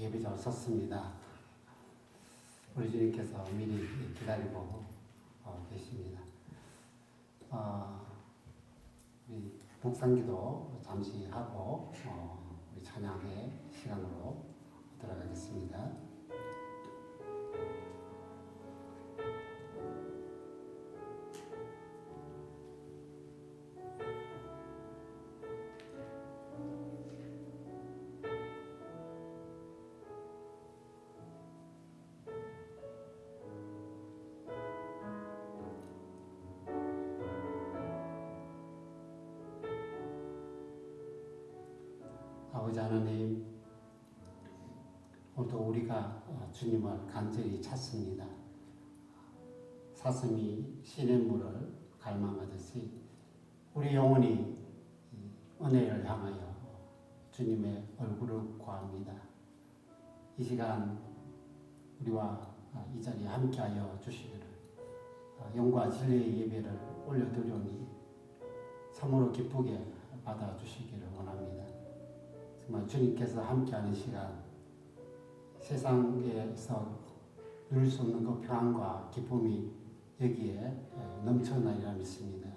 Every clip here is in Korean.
예배자로 섰습니다. 우리 주님께서 미리 기다리고 계십니다. 우리 묵상기도 잠시 하고 우리 찬양의 시간으로 들어가겠습니다. 아버지 하나님, 오늘도 우리가 주님을 간절히 찾습니다. 사슴이 시냇물을 갈망하듯이 우리 영혼이 은혜를 향하여 주님의 얼굴을 구합니다. 이 시간 우리와 이 자리에 함께하여 주시기를 영과 진리의 예배를 올려드리오니 참으로 기쁘게 받아주시기를 원합니다. 정말 주님께서 함께하는 시간, 세상에서 누릴 수 없는 그 평안과 기쁨이 여기에 넘쳐나리라 믿습니다.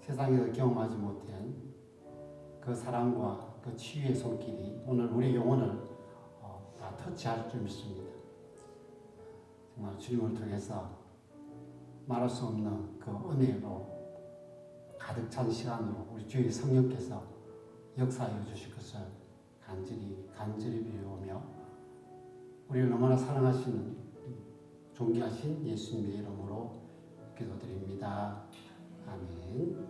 세상에서 경험하지 못한 그 사랑과 그 치유의 손길이 오늘 우리 영혼을 다 터치할 줄 믿습니다. 정말 주님을 통해서 말할 수 없는 그 은혜로 가득 찬 시간으로 우리 주의 성령께서 역사하여 주실 것을 간절히 비우며 우리를 너무나 사랑하시는 존귀하신 예수님의 이름으로 기도드립니다. 아멘.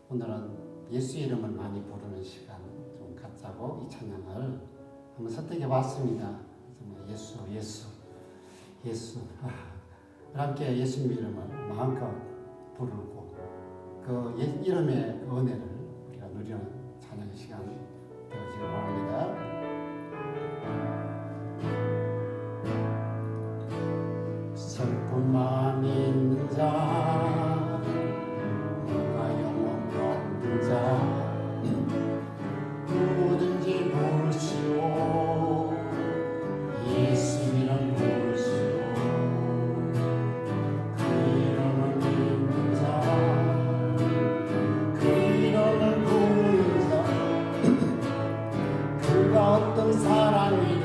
오늘은 예수의 이름을 많이 부르는 시간 좀 갖자고 이 찬양을 한번 선택해 봤습니다. 정말 예수 함께 예수님의 이름을 마음껏 부르고 그 이름의 은혜를 우리가 누리는 찬양의 시간 되어지길 바랍니다. 슬픈 마음 있는 자, 누가 영원 병든 자, 누구든지 부르시오. 예수 이름 부르시오. 그 이름을 믿는 자, 그 이름을 부르는 자, 그가 어떤 사람이든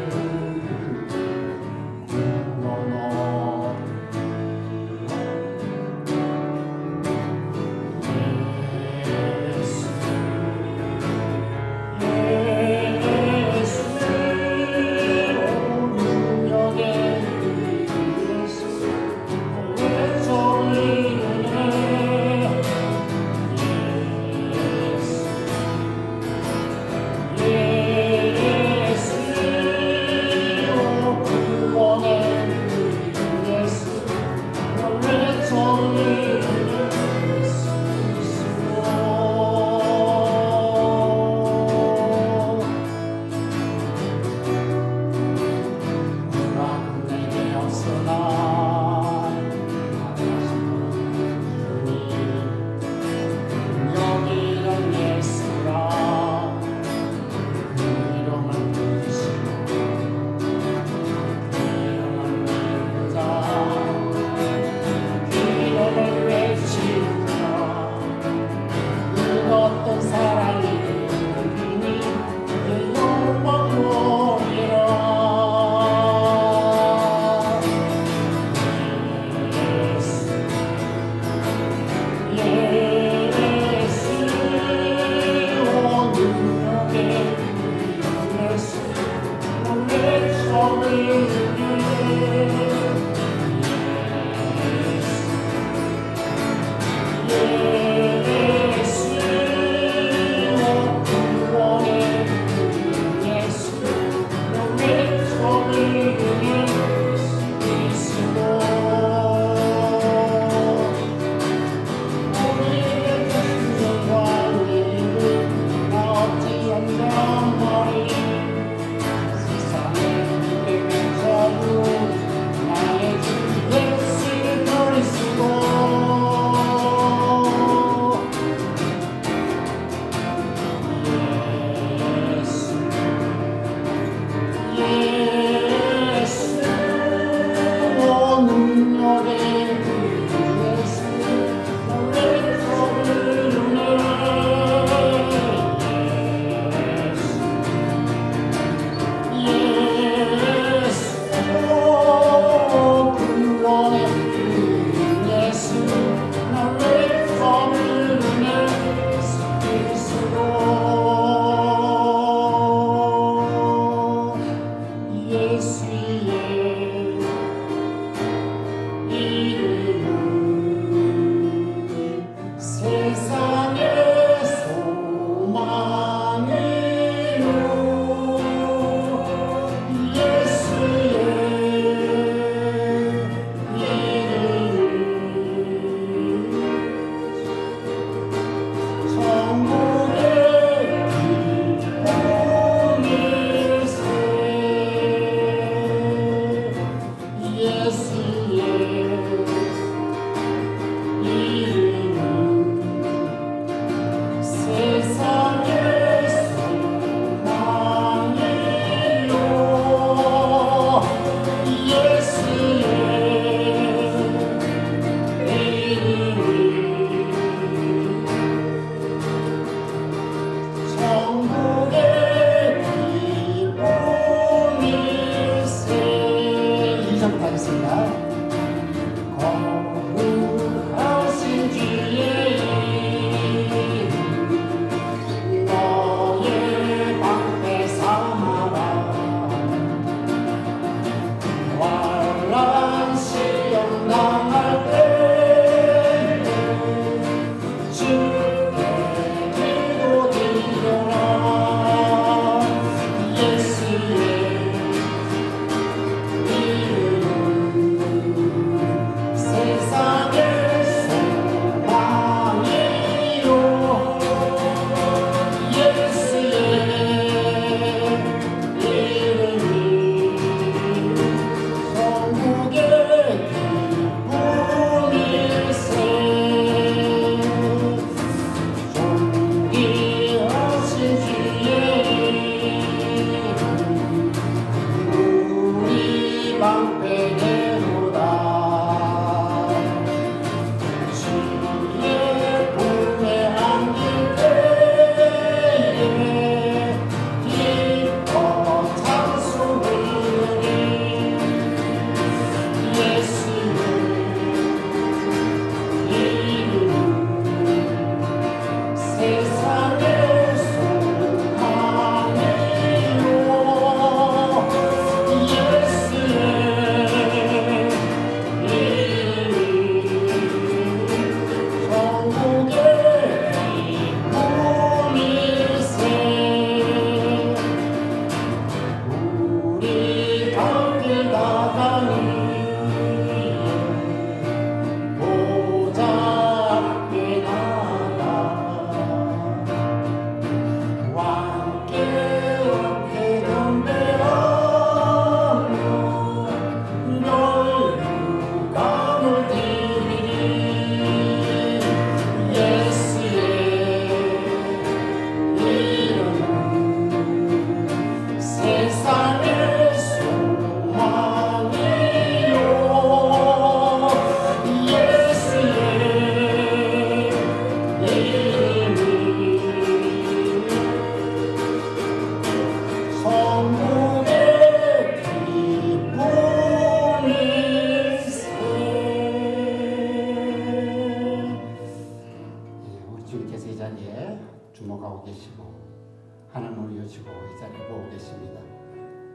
세상에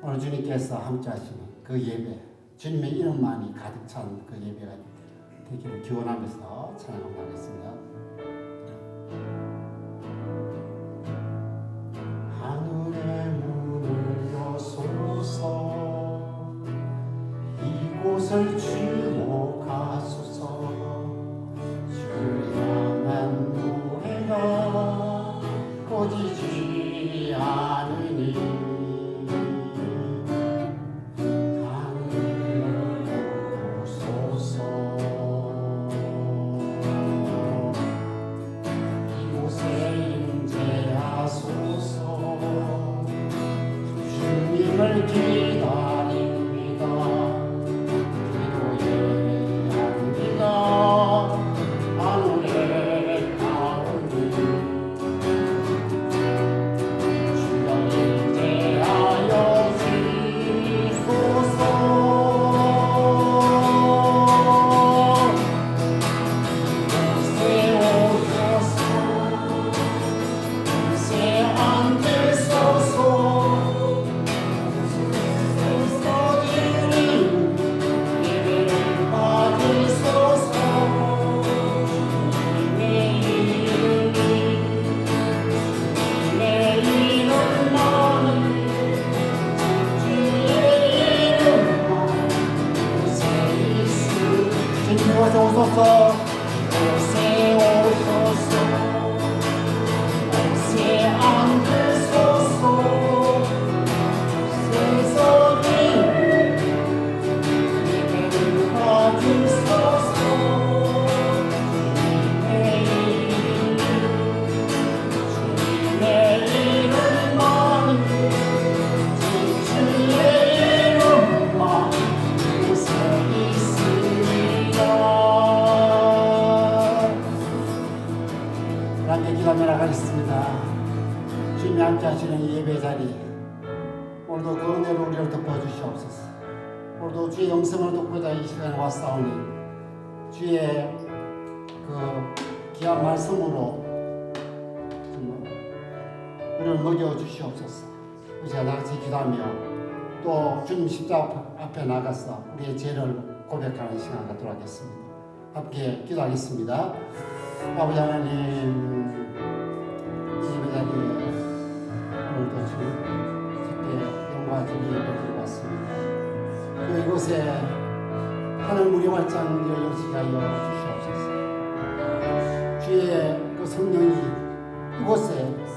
오늘 주님께서 함께 하시는 그 예배, 주님의 이름만이 가득 찬 그 예배가 되기를 기원하면서 찬양을 하겠습니다. 하늘의 문을 여소서, 이곳을 주목하소서. 주 향한 노래가 꺼지지 않으니 하늘을 여소서. 이곳에 임재하소서. 주님을 기다립니다. 기도의 향기가 하늘에 나오니 주여 임재하여 주소서. 이곳에 오셔서 이곳에 앉으소서. 오소서. 곳에 오소서. 곳에 앉으소서. 세상이 예배를 받으소서. 주님의 이름만 주의 이름만 곳에 있습니다. 함께 기도하며 나가겠습니다. 주님이 함께 하시는 이 예배 자리, 오늘도 그 은혜로 우리를 덮어주시옵소서. 오늘도 주의 영성을 듣고자 이 시간에 왔사오니 주의 그 귀한 말씀으로 우리를 먹여주시옵소서. 우리 다 같이 기도하며 또 주님 십자가 앞에 나가서 우리의 죄를 고백하는 시간 갖도록 하겠습니다. 함께 기도하겠습니다. 아버지 하나님, 이 예배 자리에 오늘도 주님께 영광과 주님의 예배를 받습니다. 또 이곳에 하늘 문이 활짝 열려지게 하여 주시옵소서. 주의 그 성령이 이곳에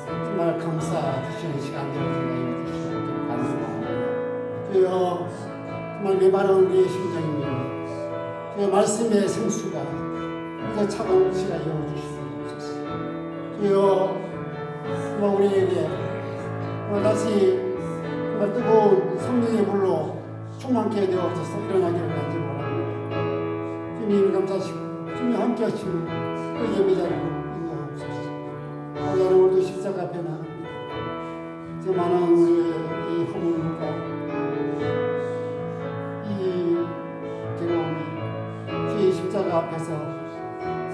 정말 감사 주시는 시간들을 하여 주시옵기를 간구합니다. 주여, 정말 메마른 우리의 심정입니다. 주의 말씀의 생수가 이제 차가운 시간 열어주시옵소서. 주여, 정말 우리에게 정말 다시 정말 뜨거운 성령의 불로 충만케 되어져서 일어나기를 간절히 바랍니다. 주님이 감사하시고 주님이 함께 하시는 그 예배자리로 인도하옵소서. 오늘 오늘도 십자가 앞에 나갑니다. 저 많은 우리의 이 허물과 이 괴로움이 주의 십자가 앞에서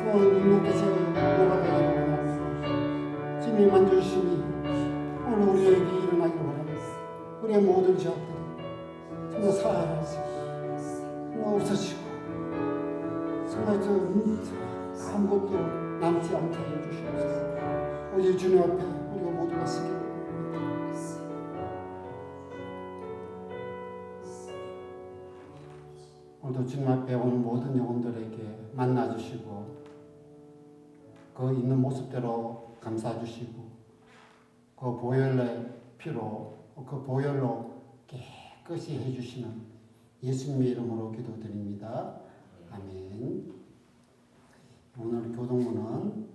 오늘 묵묵히 녹아가기를 원합니다. 주님이 만져주심이 오늘 우리에게 일어나기를 원합니다. 우리의 모든 죄악들을 정말 사하시고 정말 없어지고 정말 아무것도 남지 않게 하여 주시옵소서. 오직 주님 앞에 우리가 모두가 서기를 원합니다. 오늘도 주님 앞에 오는 모든 영혼들에게 만나주시고 그 있는 모습대로 감싸주시고 그 보혈의 피로 그 보혈로 깨끗이 해주시는 예수님의 이름으로 기도드립니다. 아멘. 오늘 교동문은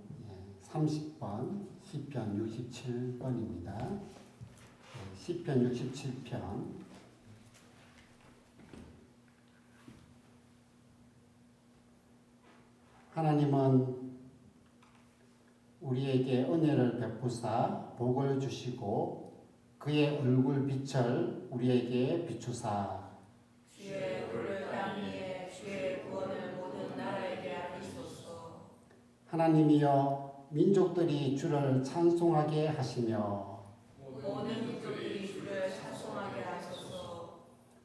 30번 시편 67번입니다. 시편 67편 하나님은 우리에게 은혜를 베푸사 복을 주시고 그의 얼굴 빛을 우리에게 비추사 주의 불을 땅 위에 주의 구원을 모든 나라에게 알리소서. 하나님이여 민족들이 주를 찬송하게 하시며 모든 민족들이 주를 찬송하게 하소서.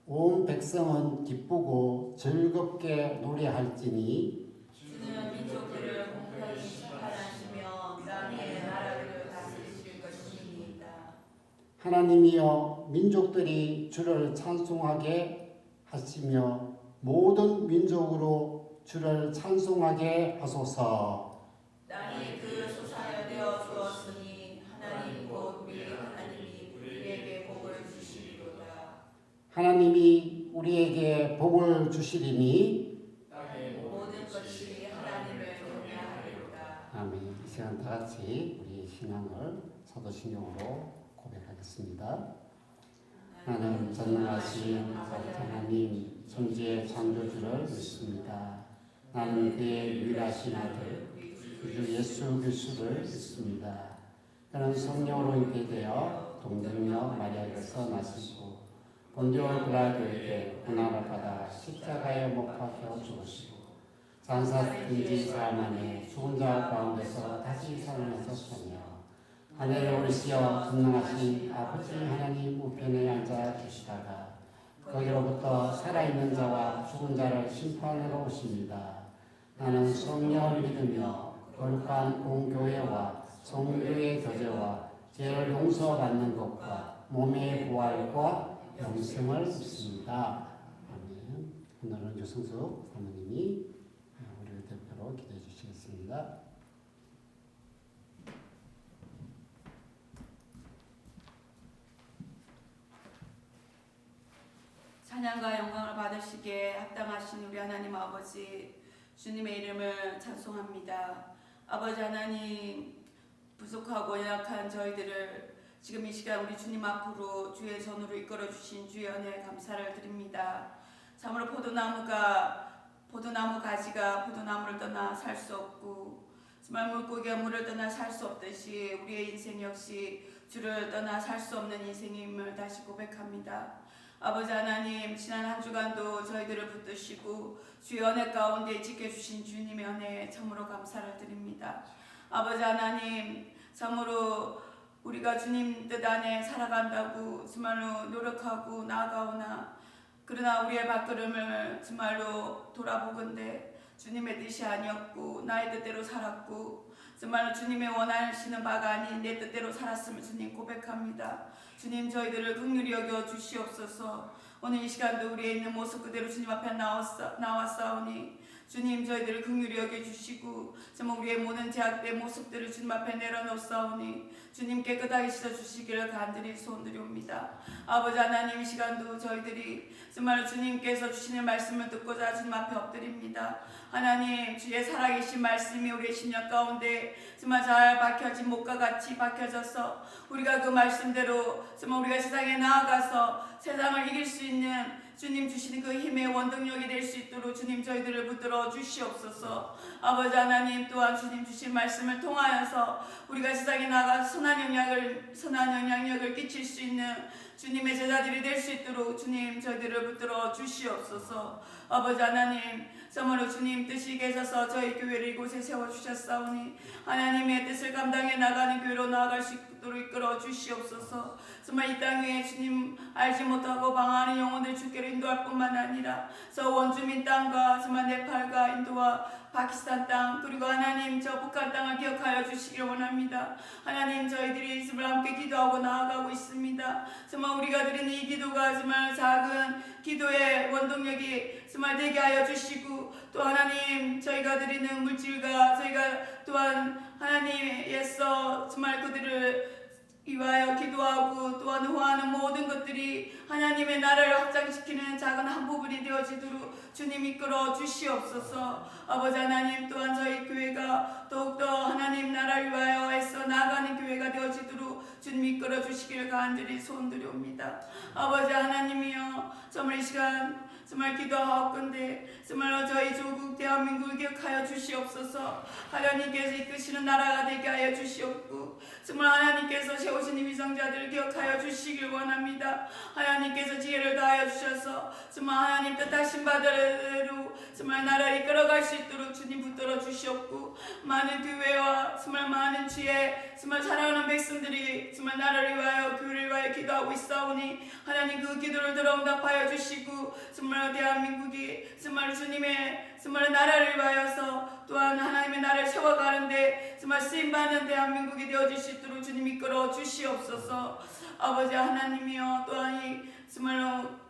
온 백성은 기쁘고 즐겁게 노래할지니 주는 민족들을 공평히 심판하시며 땅의 나라를 다스리실 것이니이다. 하나님이여 민족들이 주를 찬송하게 하시며 모든 민족으로 주를 찬송하게 하소서. 땅이 그 소사여 되어 주었으니 하나님 곧 우리 하나님이 우리에게 복을 주시리로다. 하나님이 우리에게 복을 주시리니 모든 것이 하나님을 경외하리로다. 아멘. 이 시간 다 같이 우리 신앙을 사도신경으로 고백하겠습니다. 나는 전능하신 아버지 하나님 천지의 창조주를 믿습니다. 나는 그의 유일하신 아들 주 예수 그리스도를 믿습니다. 그는 성령으로 잉태되어 동정녀 마리아에게서 나시고 본디오 빌라도에게 고난을 받아 십자가에 못 박혀 죽으시고 장사든지 사흘 만에 죽은 자 가운데서 다시 살아나셨으며 하늘에 오르시어 전능하신 아버지 하나님 우편에 앉아 계시다가 거기로부터 살아있는 자와 죽은 자를 심판하러 오십니다. 나는 성령을 믿으며 거룩한 공교회와 성교의 교제와 죄를 용서받는 것과 몸의 부활과 영생을 믿습니다. 아멘. 오늘은 유승숙 사모님이 우리를 대표로 기도해 주시겠습니다. 찬양과 영광을 받으시기에 합당하신 우리 하나님 아버지 주님의 이름을 찬송합니다. 아버지 하나님 부족하고 연약한 저희들을 지금 이 시간 우리 주님 앞으로 주의 전으로 이끌어 주신 주의 은혜에 감사를 드립니다. 참으로 포도나무 가지가 포도나무를 떠나 살 수 없고 정말 물고기가 물을 떠나 살 수 없듯이 우리의 인생 역시 주를 떠나 살 수 없는 인생임을 다시 고백합니다. 아버지 하나님 지난 한 주간도 저희들을 붙드시고 주의 은혜 가운데 지켜주신 주님의 은혜에 참으로 감사를 드립니다. 아버지 하나님 참으로 우리가 주님 뜻 안에 살아간다고 정말로 노력하고 나아가오나 그러나 우리의 발걸음을 정말로 돌아보건대 주님의 뜻이 아니었고 나의 뜻대로 살았고 정말로 주님의 원하시는 바가 아닌 내 뜻대로 살았음을 주님 고백합니다. 주님 저희들을 긍휼히 여겨 주시옵소서. 오늘 이 시간도 우리의 있는 모습 그대로 주님 앞에 나왔사오니 주님 저희들을 긍휼히 여겨 주시고 정말 우리의 모든 제약된 모습들을 주님 앞에 내려놓사오니 주님 깨끗하게 씻어주시기를 간절히 소원드리옵니다. 아버지 하나님 이 시간도 저희들이 정말 주님께서 주시는 말씀을 듣고자 주님 앞에 엎드립니다. 하나님 주의 살아계신 말씀이 우리의 심령 가운데 정말 잘 박혀진 목과 같이 박혀져서 우리가 그 말씀대로 정말 우리가 세상에 나아가서 세상을 이길 수 있는 주님 주시는 그 힘의 원동력이 될 수 있도록 주님 저희들을 붙들어 주시옵소서. 아버지 하나님 또한 주님 주신 말씀을 통하여서 우리가 세상에 나가서 선한 영향력을 끼칠 수 있는 주님의 제자들이 될 수 있도록 주님 저희들을 붙들어 주시옵소서. 아버지 하나님 참으로 주님 뜻이 계셔서 저희 교회를 이곳에 세워주셨사오니 하나님의 뜻을 감당해 나가는 교회로 나아갈 수 있도록 이끌어 주시옵소서. 정말 이 땅 위에 주님 알지 못하고 방황하는 영혼들 주께로 인도할 뿐만 아니라 저 원주민 땅과 정말 네팔과 인도와 파키스탄 땅 그리고 하나님 저 북한 땅을 기억하여 주시길 원합니다. 하나님 저희들이 있음을 함께 기도하고 나아가고 있습니다. 정말 우리가 드리는 이 기도가 정말 작은 기도의 원동력이 정말 되게 하여 주시고 또 하나님 저희가 드리는 물질과 저희가 또한 하나님에서 정말 그들을 위하여 기도하고 또한 호하는 모든 것들이 하나님의 나라를 확장시키는 작은 한 부분이 되어지도록 주님 이끌어 주시옵소서. 아버지 하나님 또한 저희 교회가 더욱더 하나님 나라를 위하여 애써 나아가는 교회가 되어지도록 주님 이끌어 주시기를 간절히 소원드려옵니다. 아버지 하나님이여 정말 이 시간 정말 기도하옵건대 정말로 저희 조국 대한민국을 기억하여 주시옵소서. 하나님께서 이끄시는 나라가 되게 하여 주시옵고 정말 하나님께서 세우신 이 위성자들을 기억하여 주시길 원합니다. 하나님께서 지혜를 다하여 주셔서 정말 하나님 뜻하신 바대로 정말 나라를 이끌어갈 수 있도록 주님 붙들어 주시옵고 많은 교회와 정말 많은 주의 정말 사랑하는 백성들이 정말 나라를 위하여 교회를 위하여 기도하고 있사오니 하나님 그 기도를 들어 응답하여 주시고 정말 대한민국이 정말 주님의 정말 나라를 위하여서 또한 하나님의 나라를 세워가는데 정말 쓰임받는 대한민국이 되어질 수 있도록 주님 이끌어 주시옵소서. 아버지 하나님이여 또한 이 정말로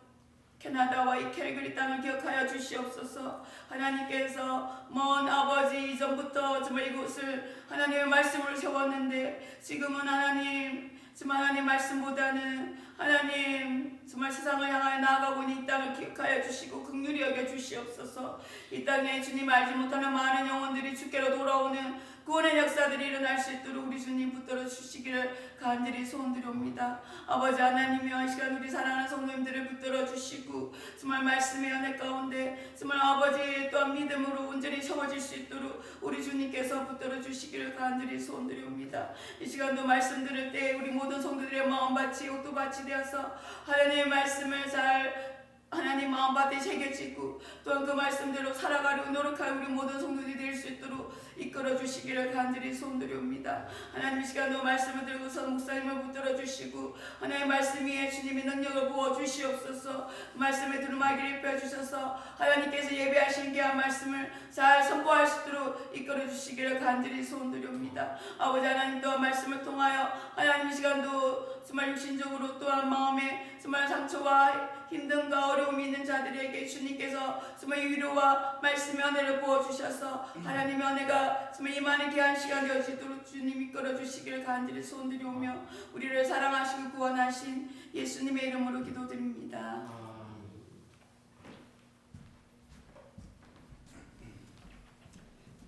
캐나다와 이 캘거리 땅을 기억하여 주시옵소서. 하나님께서 먼 아버지 이전부터 정말 이곳을 하나님의 말씀으로 세웠는데 지금은 하나님 정말 하나님 말씀보다는 하나님 정말 세상을 향하여 나아가고 있는 이 땅을 기억하여 주시고 긍휼히 여겨 주시옵소서. 이 땅에 주님 알지 못하는 많은 영혼들이 주께로 돌아오는 구원의 역사들이 일어날 수 있도록 우리 주님 붙들어 주시기를 간절히 소원드립니다. 아버지 하나님이여 이 시간 우리 사랑하는 성도님들을 붙들어 주시고 정말 말씀의 은혜 가운데 정말 아버지 또한 믿음으로 온전히 세워질 수 있도록 우리 주님께서 붙들어 주시기를 간절히 소원드립니다. 이 시간도 말씀 들을 때 우리 모든 성도들의 마음밭이 옷도밭이 되어서 하나님의 말씀을 잘 하나님 마음밭에 새겨지고 또한 그 말씀대로 살아가려고 노력하여 우리 모든 성도들이 될 수 있도록 이끌어 주시기를 간절히 소원드립니다. 하나님 이 시간도 말씀을 들고서 목사님을 붙들어 주시고 하나님의 말씀 위에 주님의 능력을 부어 주시옵소서. 말씀에 두루마기를 입혀 주셔서 하나님께서 예배하신 귀한 말씀을 잘 선포할 수 있도록 이끌어 주시기를 간절히 소원드립니다. 아버지 하나님 또한 말씀을 통하여 하나님 이 시간도 정말 육신적으로 또한 마음에 정말 상처와 힘듦과 어려움이 있는 자들에게 주님께서 정말 위로와 말씀의 은혜를 부어주셔서 하나님의 은혜가 정말 임하는 귀한 시간 되어지도록 주님 이끌어 주시기를 간절히 소원드리오며 우리를 사랑하시고 구원하신 예수님의 이름으로 기도드립니다.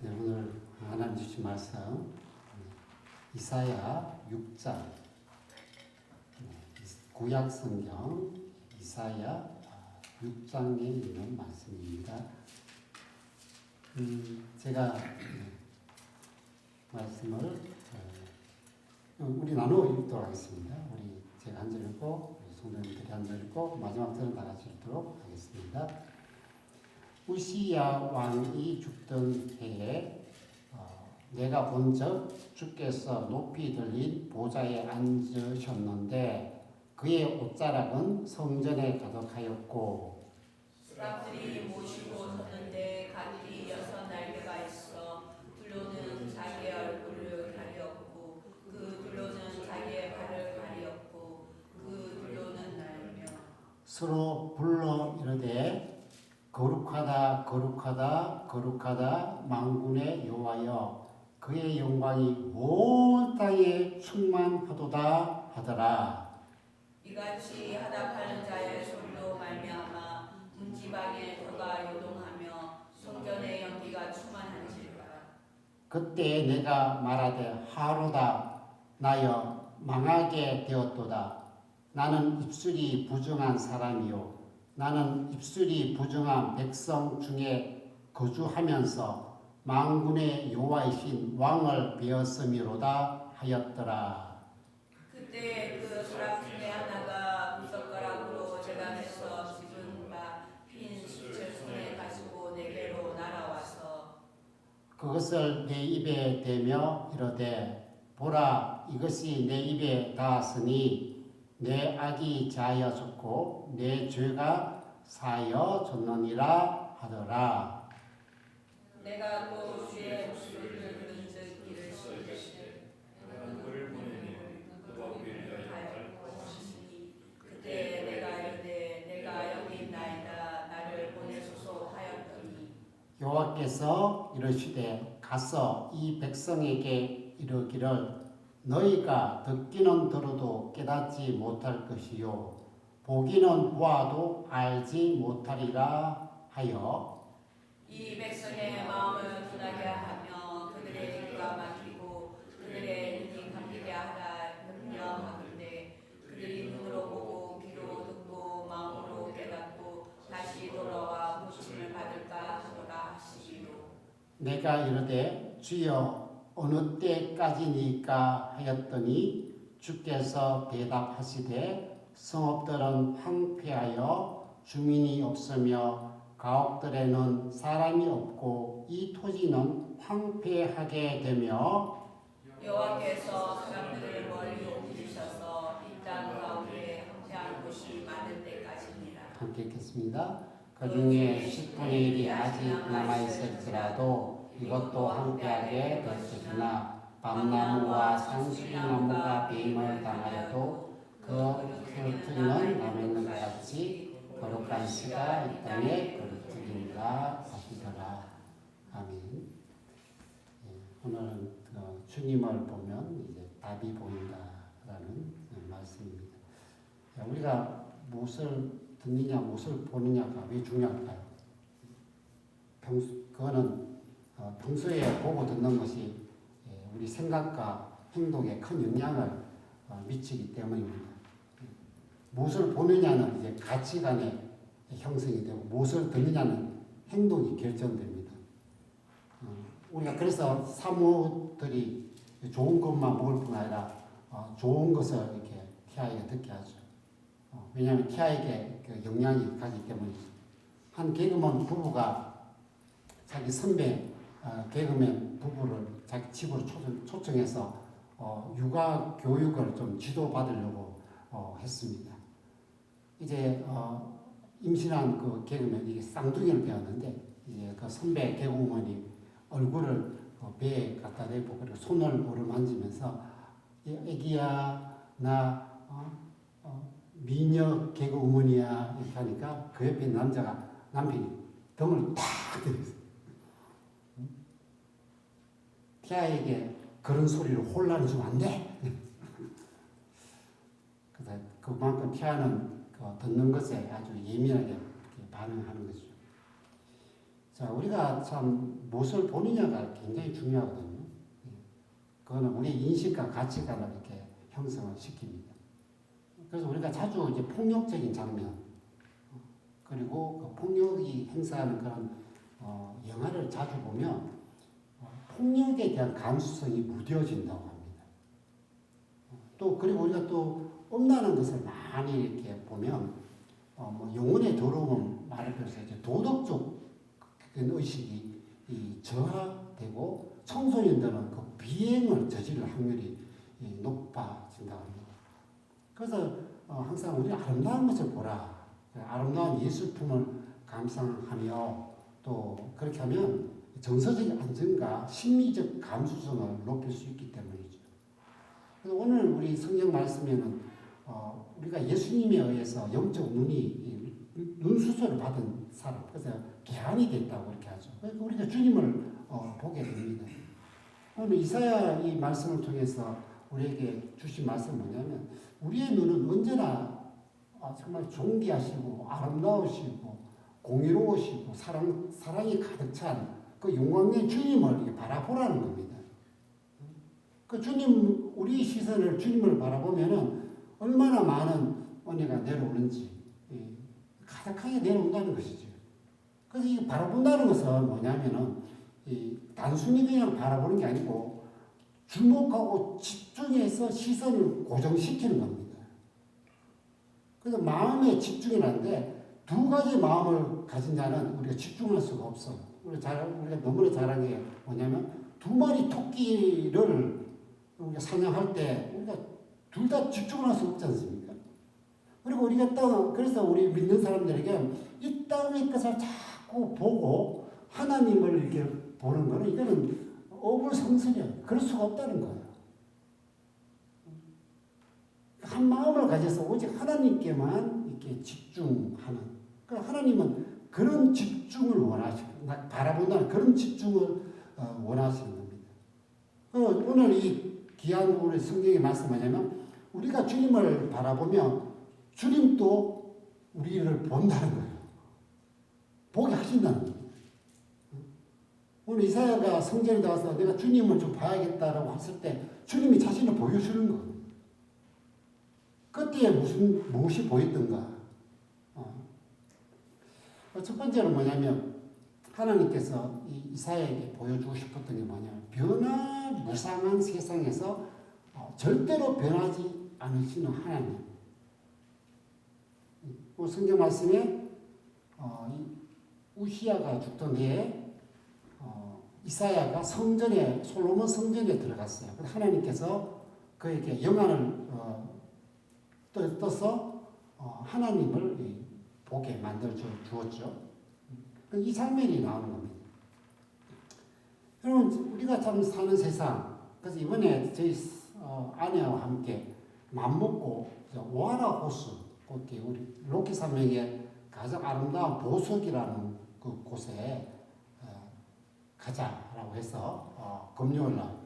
네, 오늘 하나님 주신 말씀 이사야 6장 구약 성경 이사야 6장에 있는 말씀입니다. 제가 말씀을 우리 나누어 읽도록 하겠습니다. 제가 한 절 읽고 우리 성도님들이 한 절 읽고 마지막 절은 다 같이 읽도록 하겠습니다. 우시야 왕이 죽던 해에 내가 본즉 주께서 높이 들린 보좌에 앉으셨는데 그의 옷자락은 성전에 가득하였고 사람들이 모시고 섰는데 가들이 6 날개가 있어 둘로는 자기의 얼굴을 가리었고 그 둘로는 자기의 발을 가리었고 그 둘로는 날며 서로 불러 이르되 거룩하다 거룩하다 거룩하다 만군의 여호와여 그의 영광이 온 땅에 충만하도다 하더라. 이같이 하답하는 자의 소리로 말미암아 문지방에 터가 요동하며 성전의 연기가 충만한지라. 그때 내가 말하되 하로다 나여 망하게 되었도다. 나는 입술이 부정한 사람이요 나는 입술이 부정한 백성 중에 거주하면서 만군의 여호와이신 왕을 베었음이로다 하였더라. 그때 그 사람 중에 하나가 붓젓가락으로 재단에서 집은 바 핀 숯을 손에 가지고 내게로 날아와서 그것을 내 입에 대며 이르되 보라 이것이 내 입에 닿았으니 내 악이 자하여졌고 내 죄가 사하여졌느니라 하더라. 내가 또 주의 목소리를 들은즉 이르시되 누구를 보내니 누가 우리를 하였고 하시니 그때 내가 이르되 내가 여기 있나이다 나를 보내소서 하였더니 여호와께서 이르시되 가서 이 백성에게 이르기를 너희가 듣기는 들어도 깨닫지 못할 것이요 보기는 보아도 알지 못하리라 하여 이 백성의 마음을 둔하게 하며 그들의 귀가 막히고 그들의 눈이 감기게 하라 명령하건대 그들이 눈으로 보고 귀로 듣고 마음으로 깨닫고 다시 돌아 내가 이르되 주여 어느 때까지니까 하였더니 주께서 대답하시되 성읍들은 황폐하여 주민이 없으며 가옥들에는 사람이 없고 이 토지는 황폐하게 되며 여호와께서 사람들을 멀리 옮기셔서 이 땅 가운데 황폐한 곳이 많은 때까지니라. 함께 읽겠습니다. 그 중에 10분의 1이 아직 남아있을지라도 이것도 황폐하게 됐으나 밤나무와 상수리나무가 배임을 당하여도 그 그루터기는 남아있는 것 같이 거룩한 씨가 이 땅에 그루터기니라 하시더라. 아멘. 오늘은 주님을 보면 이제 답이 보인다라는 말씀입니다. 우리가 무엇을 듣느냐, 무엇을 보느냐가 왜 중요할까요? 그거는 평소에 보고 듣는 것이 우리 생각과 행동에 큰 영향을 미치기 때문입니다. 무엇을 보느냐는 이제 가치관의 형성이 되고 무엇을 듣느냐는 행동이 결정됩니다. 우리가 그래서 사모들이 좋은 것만 먹을 뿐 아니라 좋은 것을 이렇게 태아에게 듣게 하죠. 왜냐하면 태아에게 그 영향이 가기 때문이죠. 한 개그맨 부부가 자기 선배 개그맨 부부를 자기 집으로 초청해서 육아 교육을 좀 지도받으려고 했습니다. 이제 임신한 그 개그맨이 이게 쌍둥이를 배웠는데 이제 그 선배 개그맨이 얼굴을 배에 갖다 대고 그리고 손을 오르만지면서 애기야 나 미녀 개그우먼이야 이렇게 하니까 그 옆에 남편이 등을 탁 들였어요. 태아에게 그런 소리를 혼란을 주면 안 돼. 그래서 그만큼 태아는 듣는 것에 아주 예민하게 반응하는 거죠. 자, 우리가 참 무엇을 보느냐가 굉장히 중요하거든요. 그거는 우리 인식과 가치관을 이렇게 형성을 시킵니다. 그래서 우리가 자주 이제 폭력적인 장면, 그리고 그 폭력이 행사하는 그런 영화를 자주 보면 폭력에 대한 감수성이 무뎌진다고 합니다. 또 그리고 우리가 또 음란한 것을 많이 이렇게 보면 뭐 영혼의 더러움 말을 들어서 이제 도덕적 의식이 저하되고 청소년들은 그 비행을 저지를 확률이 높아진다고 합니다. 그래서 항상 우리 아름다운 것을 보라. 아름다운 예술품을 감상하며 또 그렇게 하면 정서적 안정과 심리적 감수성을 높일 수 있기 때문이죠. 그래서 오늘 우리 성경 말씀에는 우리가 예수님에 의해서 영적 눈 수술을 받은 사람, 그래서 개안이 됐다고 이렇게 하죠. 그러니까 우리가 주님을 보게 됩니다. 오늘 이사야 이 말씀을 통해서 우리에게 주신 말씀은 뭐냐면 우리의 눈은 언제나 정말 존귀하시고 아름다우시고 공의로우시고 사랑이 가득 찬 그 영광의 주님을 바라보라는 겁니다. 그 주님, 우리 시선을 주님을 바라보면은 얼마나 많은 은혜가 내려오는지 가득하게 내려온다는 것이죠. 그래서 이 바라본다는 것은 뭐냐면은 단순히 그냥 바라보는 게 아니고 주목하고 집중해서 시선을 고정시키는 겁니다. 그래서 마음에 집중이라는데 두 가지 마음을 가진 자는 우리가 집중할 수가 없어. 우리가 너무나 잘하는 게 뭐냐면 두 마리 토끼를 우리가 사냥할 때 우리가 둘 다 집중을 할 수 없지 않습니까? 그리고 우리가 그래서 우리 믿는 사람들에게 이 땅의 것을 자꾸 보고 하나님을 이렇게 보는 거는 이거는 어불성설이야. 그럴 수가 없다는 거예요. 한 마음을 가져서 오직 하나님께만 이렇게 집중하는. 그러니까 하나님은 그런 집중을 원하시고, 바라본다는 그런 집중을 원하시는 겁니다. 오늘 이 귀한 우리 성경의 말씀 뭐냐면 우리가 주님을 바라보면 주님도 우리를 본다는 거예요. 보게 하신다는 거예요. 오늘 이사야가 성전에 나와서 내가 주님을 좀 봐야겠다라고 했을 때 주님이 자신을 보여주는 거예요. 그때에 무엇이 보였던가? 첫 번째는 뭐냐면 하나님께서 이 이사야에게 보여주고 싶었던 게 뭐냐면 변화무쌍한 세상에서 절대로 변하지 않으시는 하나님. 성경 말씀에 우시야가 죽던 해에 이사야가 성전에 솔로몬 성전에 들어갔어요. 하나님께서 그에게 영안을 떠서 하나님을 보게 만들어 주었죠. 이 장면이 나오는 겁니다. 여러분 우리가 참 사는 세상, 그래서 이번에 저희 아내와 함께 맘먹고 오하라 호수, 거기 우리 로키 산맥의 가장 아름다운 보석이라는 그 곳에 가자라고 해서 금요일날,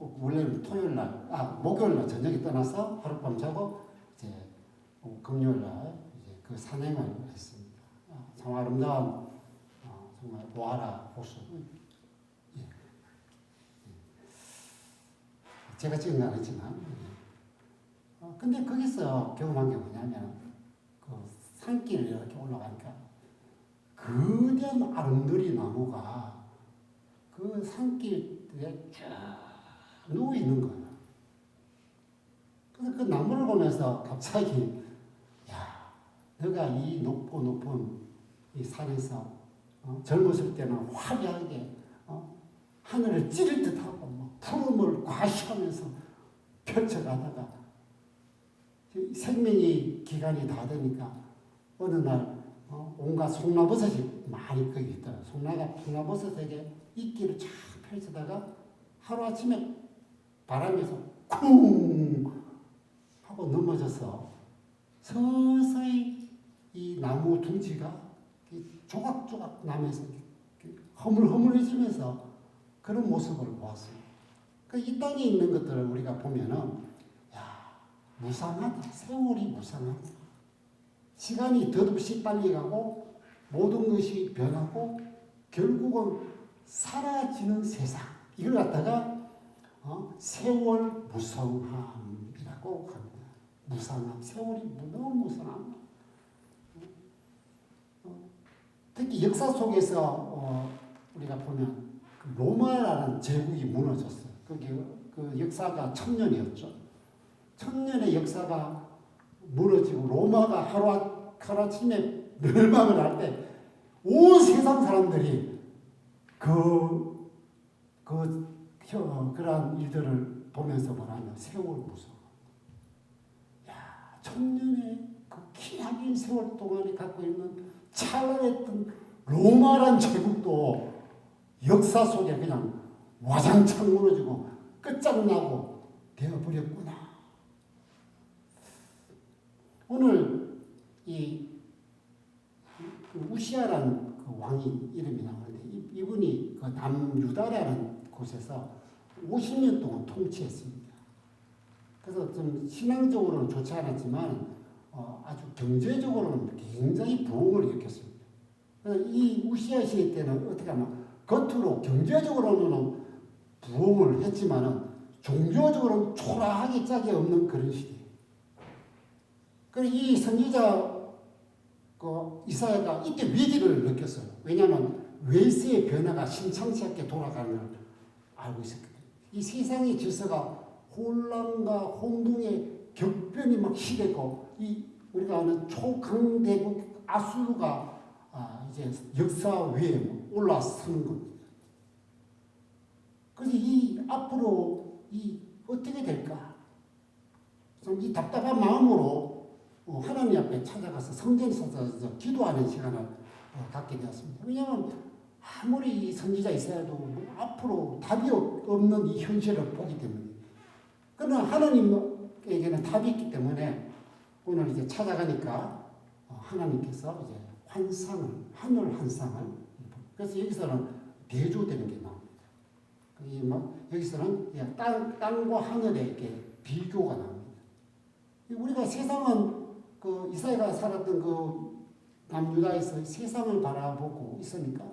원래는 토요일날, 목요일날 저녁에 떠나서 하룻밤 자고 이제 금요일날 이제 그 산행을 했습니다. 참 아름다운 정말 오하라 호수. 예. 제가 찍은 건 아니지만, 근데 거기서 경험한 게 뭐냐면 그 산길을 이렇게 올라가니까 거대한 아름드리 나무가 그 산길에 쭉 누워 있는 거예요. 그래서 그 나무를 보면서 갑자기 야, 너가 이 높은 이 산에서 젊었을 때는 화려하게 하늘을 찌를 듯하고 푸름을 과시하면서 펼쳐가다가 생명의 기간이 다 되니까 어느 날 온갖 송나버섯이 많이 거기 있더라. 송나버섯에게 이끼를 쫙 펼치다가 하루아침에 바람에서 쿵 하고 넘어져서 서서히 이 나무 둥지가 조각조각 나면서 허물허물해지면서 그런 모습을 보았습니다. 이 땅에 있는 것들을 우리가 보면은 야, 무상하다. 세월이 무상하다. 시간이 덧없이 빨리 가고 모든 것이 변하고 결국은 사라지는 세상. 이걸 갖다가 세월 무성함이라고 합니다. 무상함. 세월이 너무 무상함. 특히 역사 속에서 우리가 보면 로마라는 제국이 무너졌어요. 그 역사가 1000년이었죠. 1000년의 역사가 무너지고 로마가 하루아침에 멸망을 할 때 온 세상 사람들이 그러한 일들을 보면서 뭐라냐 세월 무서워. 야, 1000년의 그 기나긴 세월 동안에 갖고 있는 찬란했던 로마란 제국도 역사 속에 그냥 와장창 무너지고 끝장나고 되어버렸구나. 오늘 이 우시아라는 그 왕이 이름이 나오는데 이분이 그 남유다라는 곳에서 50년 동안 통치했습니다. 그래서 좀 신앙적으로는 좋지 않았지만 아주 경제적으로는 굉장히 부흥을 일으켰습니다. 그래서 이 우시아 시대 때는 어떻게 하면 겉으로 경제적으로는 부흥을 했지만은 종교적으로는 초라하게 짝이 없는 그런 시대. 그래서 이 선지자 이사야가 이때 위기를 느꼈어요. 왜냐하면 외세의 변화가 심상치 않게 돌아가는 걸 알고 있었거든요. 이 세상의 질서가 혼란과 혼동의 격변이 막 시대고 우리가 아는 초강대국 아수르가 이제 역사 위에 올라서는 겁니다. 그래서 앞으로 어떻게 될까? 좀 이 답답한 마음으로 하나님 앞에 찾아가서 성전에서 기도하는 시간을 갖게 되었습니다. 왜냐하면 아무리 이 선지자 이사야도 앞으로 답이 없는 이 현실을 보기 때문에. 그러나 하나님에게는 답이 있기 때문에 오늘 이제 찾아가니까 하나님께서 이제 하늘 환상을, 그래서 여기서는 대조되는 게 나옵니다. 여기서는 땅과 하늘의 이렇게 비교가 나옵니다. 우리가 세상은 이사야가 살았던 남유다에서 세상을 바라보고 있으니까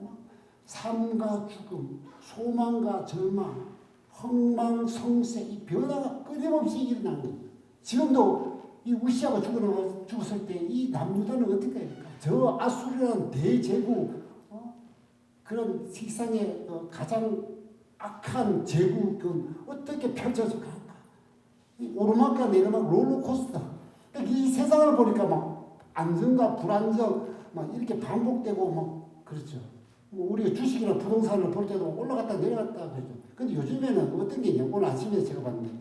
삶과 죽음, 소망과 절망, 흥망성쇠 이 변화가 끊임없이 일어나는 거예요. 지금도 이 우시아가 죽었을 때 이 남유다는 어떻게 할까? 저 아수르라는 대제국 그런 세상의 가장 악한 제국은 어떻게 펼쳐져 갈까? 오르막과 내리막 롤러코스터. 그러니까 이 세상을 보니까 막 안정과 불안정 막 이렇게 반복되고 막 그렇죠. 뭐 우리가 주식이나 부동산을 볼 때도 올라갔다 내려갔다 그러죠. 근데 요즘에는 어떤 게 있냐? 오늘 아침에 제가 봤는데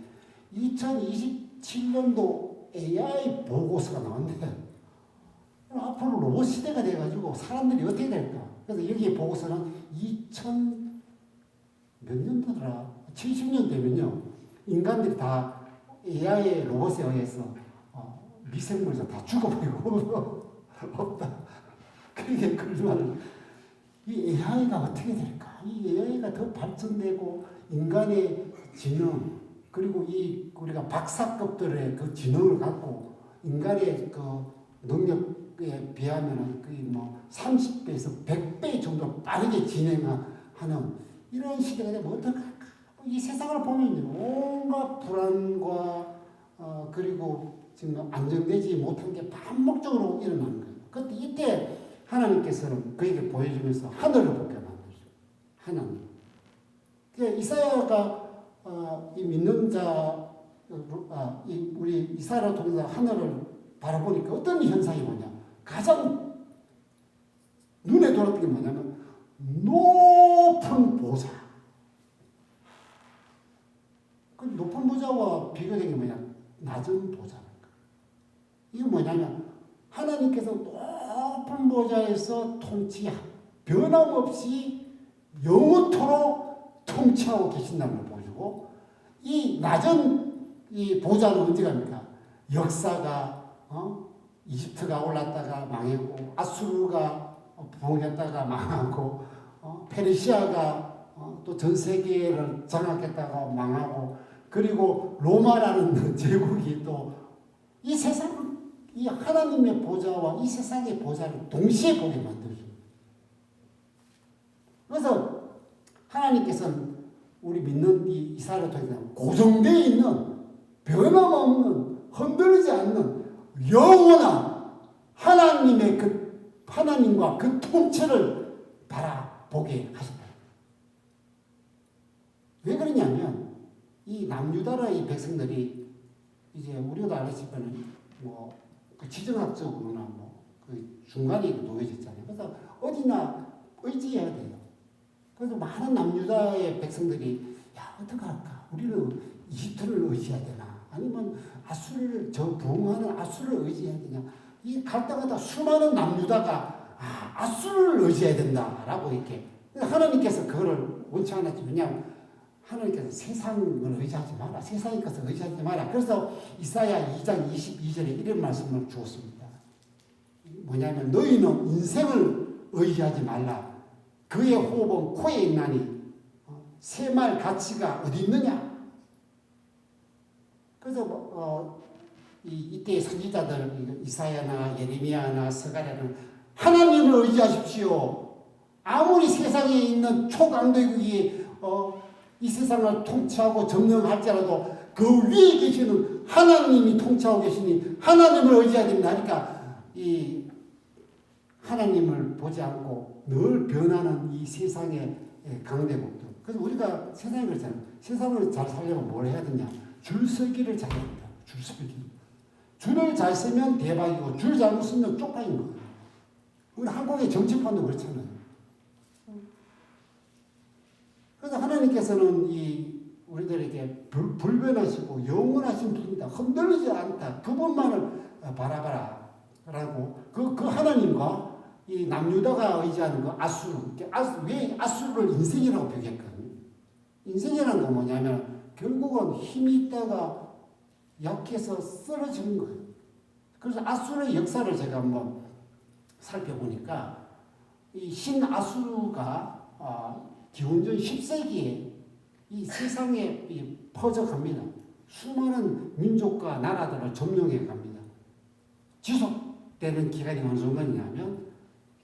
2027년도 AI 보고서가 나왔는데 앞으로 로봇 시대가 돼가지고 사람들이 어떻게 될까? 그래서 여기에 보고서는 2000 몇 년도더라? 70년 되면요. 인간들이 다 AI 로봇에 의해서 미생물자 다 죽어버리고 없다. 그게 그러면 이 AI가 어떻게 될까? 이 AI가 더 발전되고 인간의 지능 그리고 이 우리가 박사급들의 그 지능을 갖고 인간의 그 능력에 비하면 거의 뭐 30배에서 100배 정도 빠르게 진행하는 이런 시대가 되면 어떡할까? 이 세상을 보면 온갖 불안과 그리고 지금 안정되지 못한 게 반복적으로 일어나는 거예요. 그때 이때 하나님께서는 그에게 보여주면서 하늘을 보게 만드죠. 하나님. 이사야가 이 믿는 자, 우리 이사야를 통해서 하늘을 바라보니까 어떤 현상이 뭐냐? 가장 눈에 들어왔던 게 뭐냐면 높은 보좌. 그 높은 보좌와 비교된 게 뭐냐? 낮은 보좌. 이게 뭐냐면 하나님께서 높은 보좌에서 변함없이 영원토록 통치하고 계신다는 걸 보여주고 이 낮은 이 보좌는 언제 갑니까? 역사가 이집트가 올랐다가 망했고 아수르가 부흥했다가 망하고 페르시아가 또 전 세계를 장악했다가 망하고 그리고 로마라는 제국이 또 이 세상을 이 하나님의 보좌와 이 세상의 보좌를 동시에 보게 만들죠. 그래서 하나님께서는 우리 믿는 이 이사야를 통해서 고정되어 있는 변함없는 흔들리지 않는 영원한 하나님의 하나님과 그 통치를 바라보게 하셨다. 왜 그러냐면 이 남유다의 백성들이 이제 우리도 알았지만 그 지정학적으로나 그 중간에 놓여졌잖아요. 그래서 어디나 의지해야 돼요. 그래서 많은 남유다의 백성들이 어떡할까? 우리는 이집트를 의지해야 되나? 아니면 아수르를 부흥하는 아수르를 의지해야 되냐? 이 갈등하다 수많은 남유다가 아수르를 의지해야 된다라고 이렇게 하나님께서 그거를 원치 않았지. 왜냐하면 하나님께서 세상을 의지하지 마라. 세상의 것을 의지하지 마라. 그래서 이사야 2장 22절에 이런 말씀을 주었습니다. 뭐냐면 너희는 인생을 의지하지 말라. 그의 호흡은 코에 있나니 새말 가치가 어디 있느냐. 그래서 이때의 선지자들 이사야나 예레미야나 스가랴는 하나님을 의지하십시오. 아무리 세상에 있는 초강대국이 이 세상을 통치하고 점령할지라도 그 위에 계시는 하나님이 통치하고 계시니 하나님을 의지해야 됩니다. 그러니까 이 하나님을 보지 않고 늘 변하는 이 세상의 강대국들. 그래서 우리가 세상에 그렇잖아요. 세상을 잘 살려면 뭘 해야 되냐? 줄서기를 잘해야 된다. 줄서기. 줄을 잘 쓰면 대박이고 줄 잘못 쓰면 쪽팔린 거예요. 우리 한국의 정치판도 그렇잖아요. 그래서 하나님께서는 우리들에게 불변하시고 영원하신 분이다. 흔들리지 않다. 그분만을 바라봐라. 라고 그 하나님과 이 남유다가 의지하는 거 아수르. 왜 아수르를 인생이라고 표기했거든요. 인생이라는 건 뭐냐면 결국은 힘이 있다가 약해서 쓰러지는 거예요. 그래서 아수르의 역사를 제가 한번 살펴보니까 이 신아수르가 기원전 10세기에 이 세상에 퍼져갑니다. 수많은 민족과 나라들을 점령해 갑니다. 지속되는 기간이 어느 정도냐면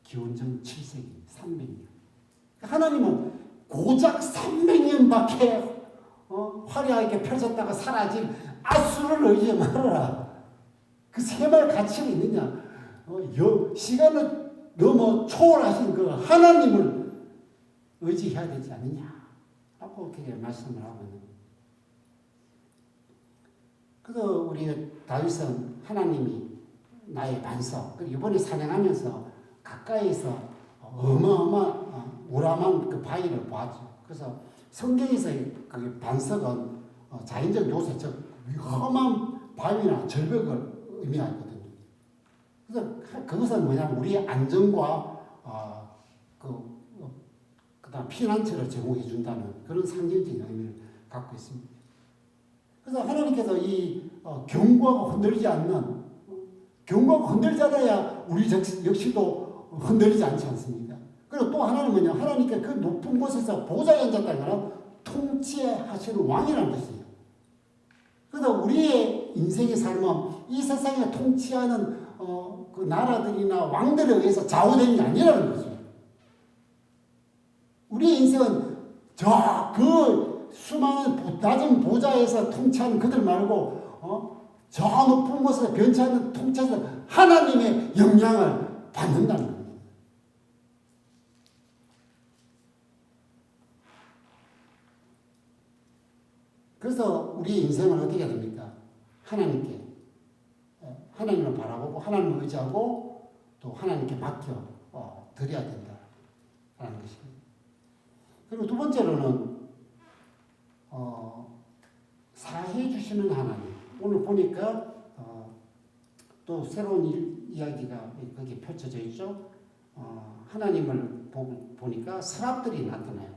기원전 7세기, 300년. 하나님은 고작 300년밖에 화려하게 펼쳤다가 사라진 아수르를 의지하지 말아라. 그 세말 가치가 있느냐? 시간을 넘어 초월하신 그 하나님을 의지해야 되지 않느냐 라고 그렇게 말씀을 하거든요. 그래서 우리 다윗은 하나님이 나의 반석, 이번에 사냥하면서 가까이서 우람한 그 바위를 보았죠. 그래서 성경에서 그 반석은 자연적 요새, 즉 험한 바위나 절벽을 의미하거든요. 그래서 그것은 뭐냐면 우리의 안정과 그다음 피난처를 제공해 준다는 그런 상징적인 의미를 갖고 있습니다. 그래서 하나님께서 이 견고하고 흔들리지 않는, 견고하고 흔들지 않아야 우리 역시도 흔들리지 않지 않습니까? 그리고 또 하나는 뭐냐, 하나님께 그 높은 곳에서 보좌에 앉았다는 것은 통치하시는 왕이라는 뜻이에요. 그래서 우리의 인생의 삶은 이 세상에 통치하는 그 나라들이나 왕들에 의해서 좌우되는 게 아니라는 거죠. 우리의 인생은 그 수많은 낮은 보좌에서 통치하는 그들 말고 저 높은 곳에서 변치하는 통치에서 하나님의 영향을 받는다는 겁니다. 그래서 우리의 인생은 어떻게 됩니까? 하나님을 바라보고 하나님을 의지하고 또 하나님께 맡겨 드려야 된다라는 것입니다. 그리고 두 번째로는 사해 주시는 하나님. 오늘 보니까 또 새로운 이야기가 거기에 펼쳐져 있죠. 하나님을 보니까 서랍들이 나타나요.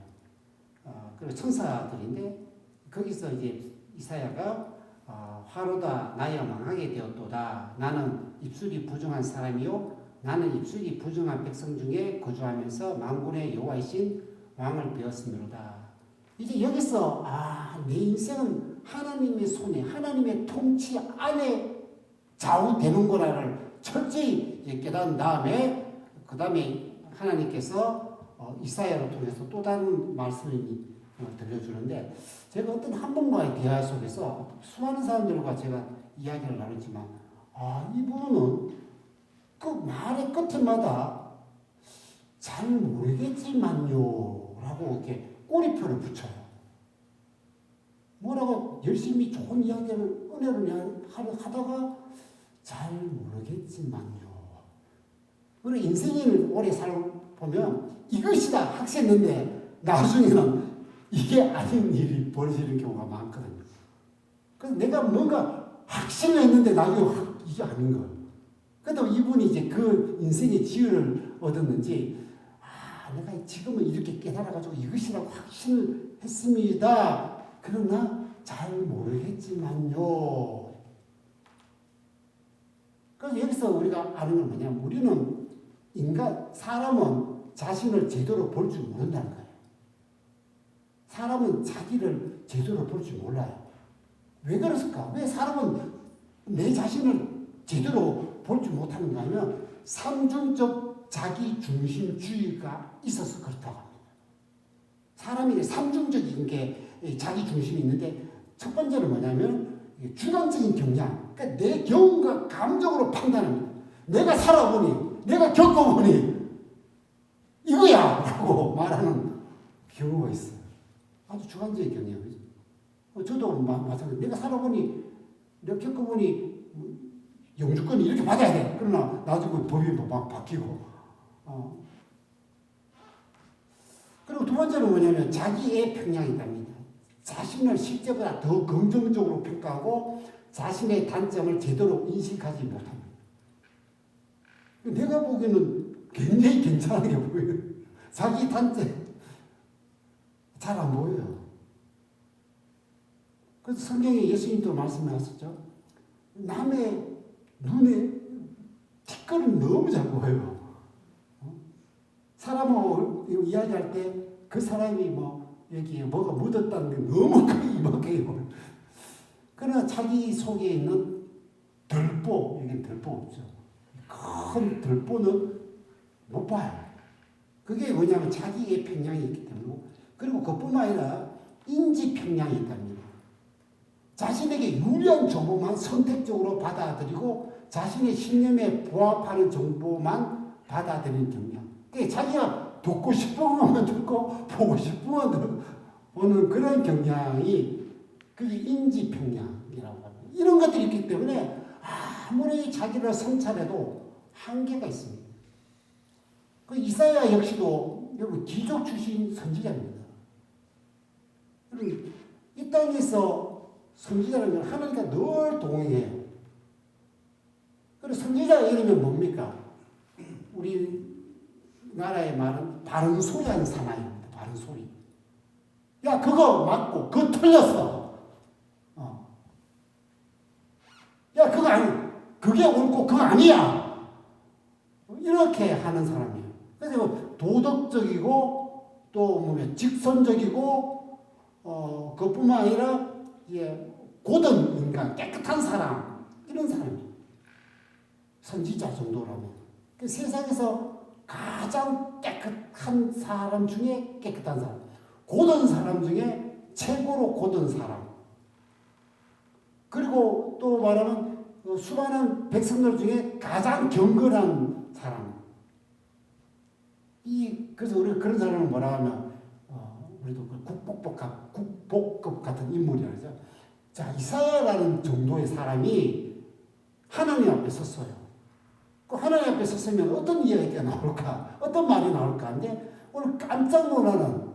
그리고 천사들인데 거기서 이제 이사야가 화로다 나여 망하게 되었도다. 나는 입술이 부정한 사람이요 나는 입술이 부정한 백성 중에 거주하면서 만군의 여호와이신 왕을 배웠으므로다. 이제 여기서 내 인생은 하나님의 손에 하나님의 통치 안에 좌우되는 거라를 철저히 깨달은 다음에 그 다음에 하나님께서 이사야를 통해서 또 다른 말씀을 들려주는데 제가 어떤 한 분과의 대화 속에서 수많은 사람들과 제가 이야기를 나눴지만 이분은 그 말의 끝마다 잘 모르겠지만요 라고 이렇게 꼬리표를 붙여요. 뭐라고 열심히 좋은 이야기를 은혜를 하다가 잘 모르겠지만요. 우리 인생을 오래 살보면 이것이다 학생인데 나중에는 이게 아닌 일이 벌어지는 경우가 많거든요. 그래서 내가 뭔가 확신을 했는데 나중에 이게 아닌 거예요. 그래도 이분이 이제 그 인생의 지혜를 얻었는지 내가 지금은 이렇게 깨달아가지고 이것이라고 확신을 했습니다. 그러나 잘 모르겠지만요. 그래서 여기서 우리가 아는 건 뭐냐면 우리는 사람은 자신을 제대로 볼 줄 모른다는 거예요. 사람은 자기를 제대로 볼 줄 몰라요. 왜 그랬을까? 왜 사람은 내 자신을 제대로 볼 줄 못하는가 하면 삼중적 자기 중심주의가 있어서 그렇다고 합니다. 사람이 삼중적인 게 자기 중심이 있는데 첫 번째는 뭐냐면 주관적인 경향. 그러니까 내 경험과 감정으로 판단합니다. 내가 살아보니, 내가 겪어보니 이거야! 라고 말하는 경우가 있어요. 아주 주관적인 경향이죠. 저도 마찬가지로 내가 살아보니, 내가 겪어보니 영주권이 이렇게 받아야 돼. 그러나 나중에 법이 막 바뀌고. 그리고 두 번째는 뭐냐면 자기의 평양이답니다. 자신을 실제보다 더 긍정적으로 평가하고 자신의 단점을 제대로 인식하지 못합니다. 내가 보기에는 굉장히 괜찮게 보여요. 자기 단점 잘 안 보여요. 그래서 성경에 예수님도 말씀하셨죠. 남의 눈에 티끌은 너무 잘 보여요. 사람하고 이야기할 때 그 사람이 여기에 뭐가 묻었다는 게 너무 크게 이만하게 보여요. 그러나 자기 속에 있는 들보, 여기는 들보 없죠. 큰 들보는 못 봐요. 그게 뭐냐면 자기의 평양이 있기 때문에. 그리고 그뿐만 아니라 인지 평양이 있답니다. 자신에게 유리한 정보만 선택적으로 받아들이고 자신의 신념에 부합하는 정보만 받아들이는 경향. 그러니까 자기가 듣고 싶으면 듣고 보고 싶으면 보는 그런 경향이 그게 인지평양이라고 합니다. 이런 것들이 있기 때문에 아무리 자기를 성찰해도 한계가 있습니다. 그 이사야 역시도 여러분 기족 출신 선지자입니다. 여러분 이 땅에서 선지자라는 건 하나님과 늘 동행해요. 그래서 선지자 이름이 뭡니까? 우리 나라의 말은 바른 소리 하는 사나이입니다. 바른 소리. 야 그거 맞고 그거 틀렸어. 야 그거 아니 그게 옳고 그거 아니야. 이렇게 하는 사람이에요. 그래서 도덕적이고 또 뭐냐 직선적이고 그뿐만 아니라 고든 인간 깨끗한 사람 이런 사람이에요. 선지자 정도라면 그 세상에서 가장 깨끗한 사람 중에 깨끗한 사람, 고든 사람 중에 최고로 고든 사람. 그리고 또 말하면 수많은 백성들 중에 가장 경건한 사람. 그래서 우리가 그런 사람을 뭐라 하면 우리도 국복급 같은 인물이라 그러죠. 자, 이사야라는 정도의 사람이 하나님 앞에 섰어요. 그 하나님 앞에 섰으면 어떤 이야기가 나올까? 어떤 말이 나올까? 근데 오늘 깜짝 놀라는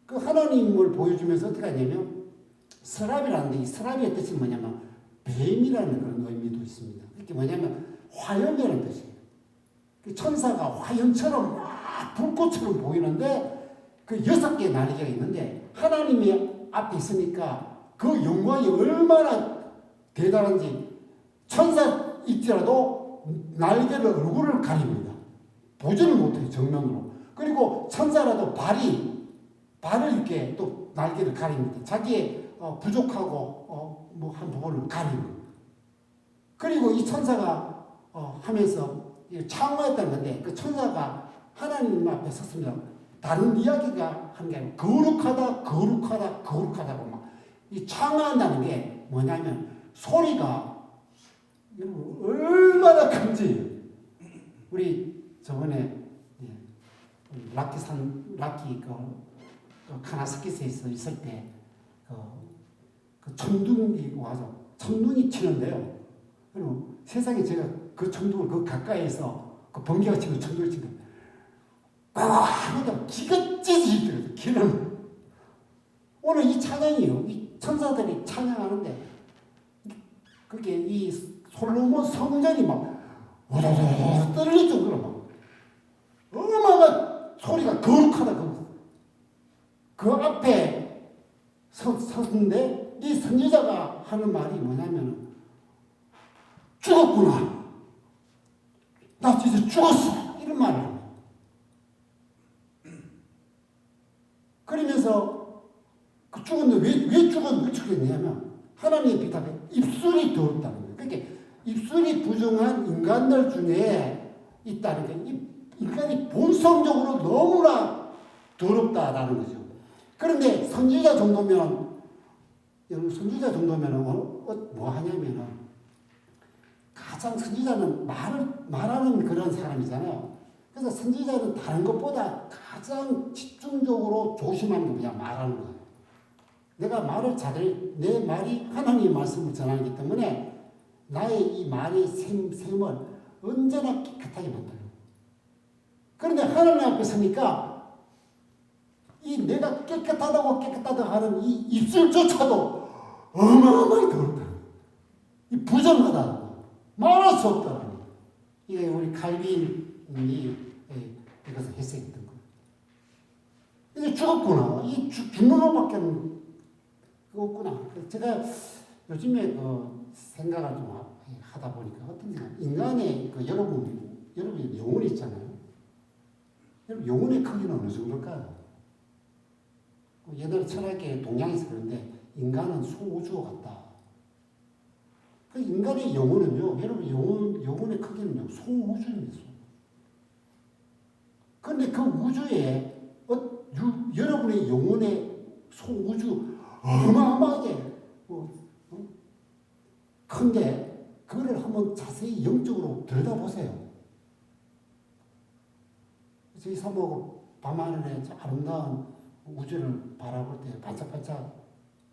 그 하나님을 보여주면서 어떻게 하냐면 서랍이라는데 이 서랍의 뜻이 뭐냐면 뱀이라는 그런 의미도 있습니다. 이게 뭐냐면 화염이라는 뜻이에요. 그 천사가 화염처럼 막 불꽃처럼 보이는데 그 6개의 날개가 있는데 하나님이 앞에 있으니까 그 영광이 얼마나 대단한지 천사일지라도 날개를 얼굴을 가립니다. 보지를 못해요. 정면으로. 그리고 천사라도 발을 이렇게 또 날개를 가립니다. 자기의 부족하고 뭐 한 부분을 가립니다. 그리고 이 천사가 하면서 창화했다는 건데 그 천사가 하나님 앞에 섰으면 다른 이야기가 하는 게 아니라 거룩하다고 막 이 창화한다는 게 뭐냐면 소리가 얼마나 큰지 우리 저번에 라키 카나스키스에서 있을 때 그 천둥이 와서 천둥이 치는데요. 그리고 세상에 제가 그 천둥을 그 가까이에서 그 번개가 치는 천둥을 치는데 하다 기가 찢어지더라고요. 기는 오늘 이 찬양이요. 이 천사들이 찬양하는데 그게 이 솔로몬 성전이 막 우르르 떨릴 정도로 막 어마어마한 소리가 거룩하다. 그 앞에 섰는데 이 선지자가 하는 말이 뭐냐면 죽었구나. 나 진짜 죽었어. 이런 말을 합니다. 그러면서 그 죽었는데 왜 죽겠냐면 하나님의 비답에 입술이 더럽다는 거예요. 그러니까 입술이 부정한 인간들 중에 있다는 게 인간이 본성적으로 너무나 더럽다라는 거죠. 그런데 선지자 정도면 뭐 하냐면은 가장 선지자는 말하는 그런 사람이잖아요. 그래서 선지자는 다른 것보다 가장 집중적으로 조심하는 게 뭐냐 말하는 거예요. 내가 말을 내 말이 하나님의 말씀을 전하기 때문에 나의 이 말의 셈을 언제나 깨끗하게 만들어요. 그런데 하나님 앞에 서니까 이 내가 깨끗하다고 하는 이 입술조차도 어마어마하게 더럽다. 이 부정하다. 말할 수 없다. 이게 우리 칼빈이 이것을 해석했던 거예요. 이제 죽었구나. 이 죽는 것밖에 없구나. 제가 요즘에 생각을 좀 하다 보니까 어떤 생각, 인간의 여러분의 영혼이 있잖아요. 여러분 영혼의 크기는 어느 정도일까요? 옛날 철학의 동양에서 그런데 인간은 소우주 같다. 그 인간의 영혼은요, 여러분 영혼의 크기는요, 소우주입니다. 그런데 그 우주에 여러분의 영혼의 소우주 어마어마하게 큰데 그거를 한번 자세히 영적으로 들여다보세요. 저희 사모하고 밤하늘에 저 아름다운 우주를 바라볼 때 반짝반짝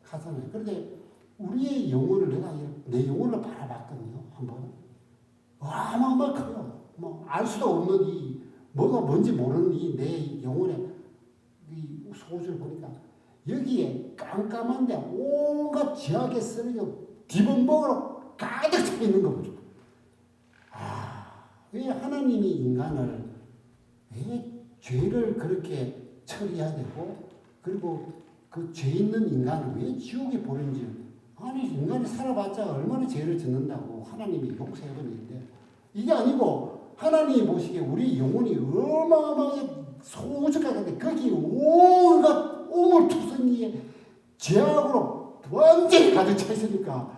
하잖아요. 그런데 우리의 영혼을 내가 내 영혼을 바라봤거든요. 한번 어마어마하게 커요. 뭐 알 수도 없는 이 뭐가 뭔지 모르는 이 내 영혼의 이 소주를 보니까 여기에 깜깜한데 온갖 지하게 쓰레기가 뒤범벅으로 가득 차 있는 거 보죠. 왜 하나님이 인간을 왜 죄를 그렇게 처리해야 되고 그리고 그 죄 있는 인간을 왜 지옥에 보낸지 아니 인간이 살아봤자 얼마나 죄를 짓는다고 하나님이 용서해버리는데 이게 아니고 하나님이 보시기에 우리 영혼이 어마어마하게 소중하게 거기 온갖 오물투성이에 죄악으로 완전히 가득 차 있으니까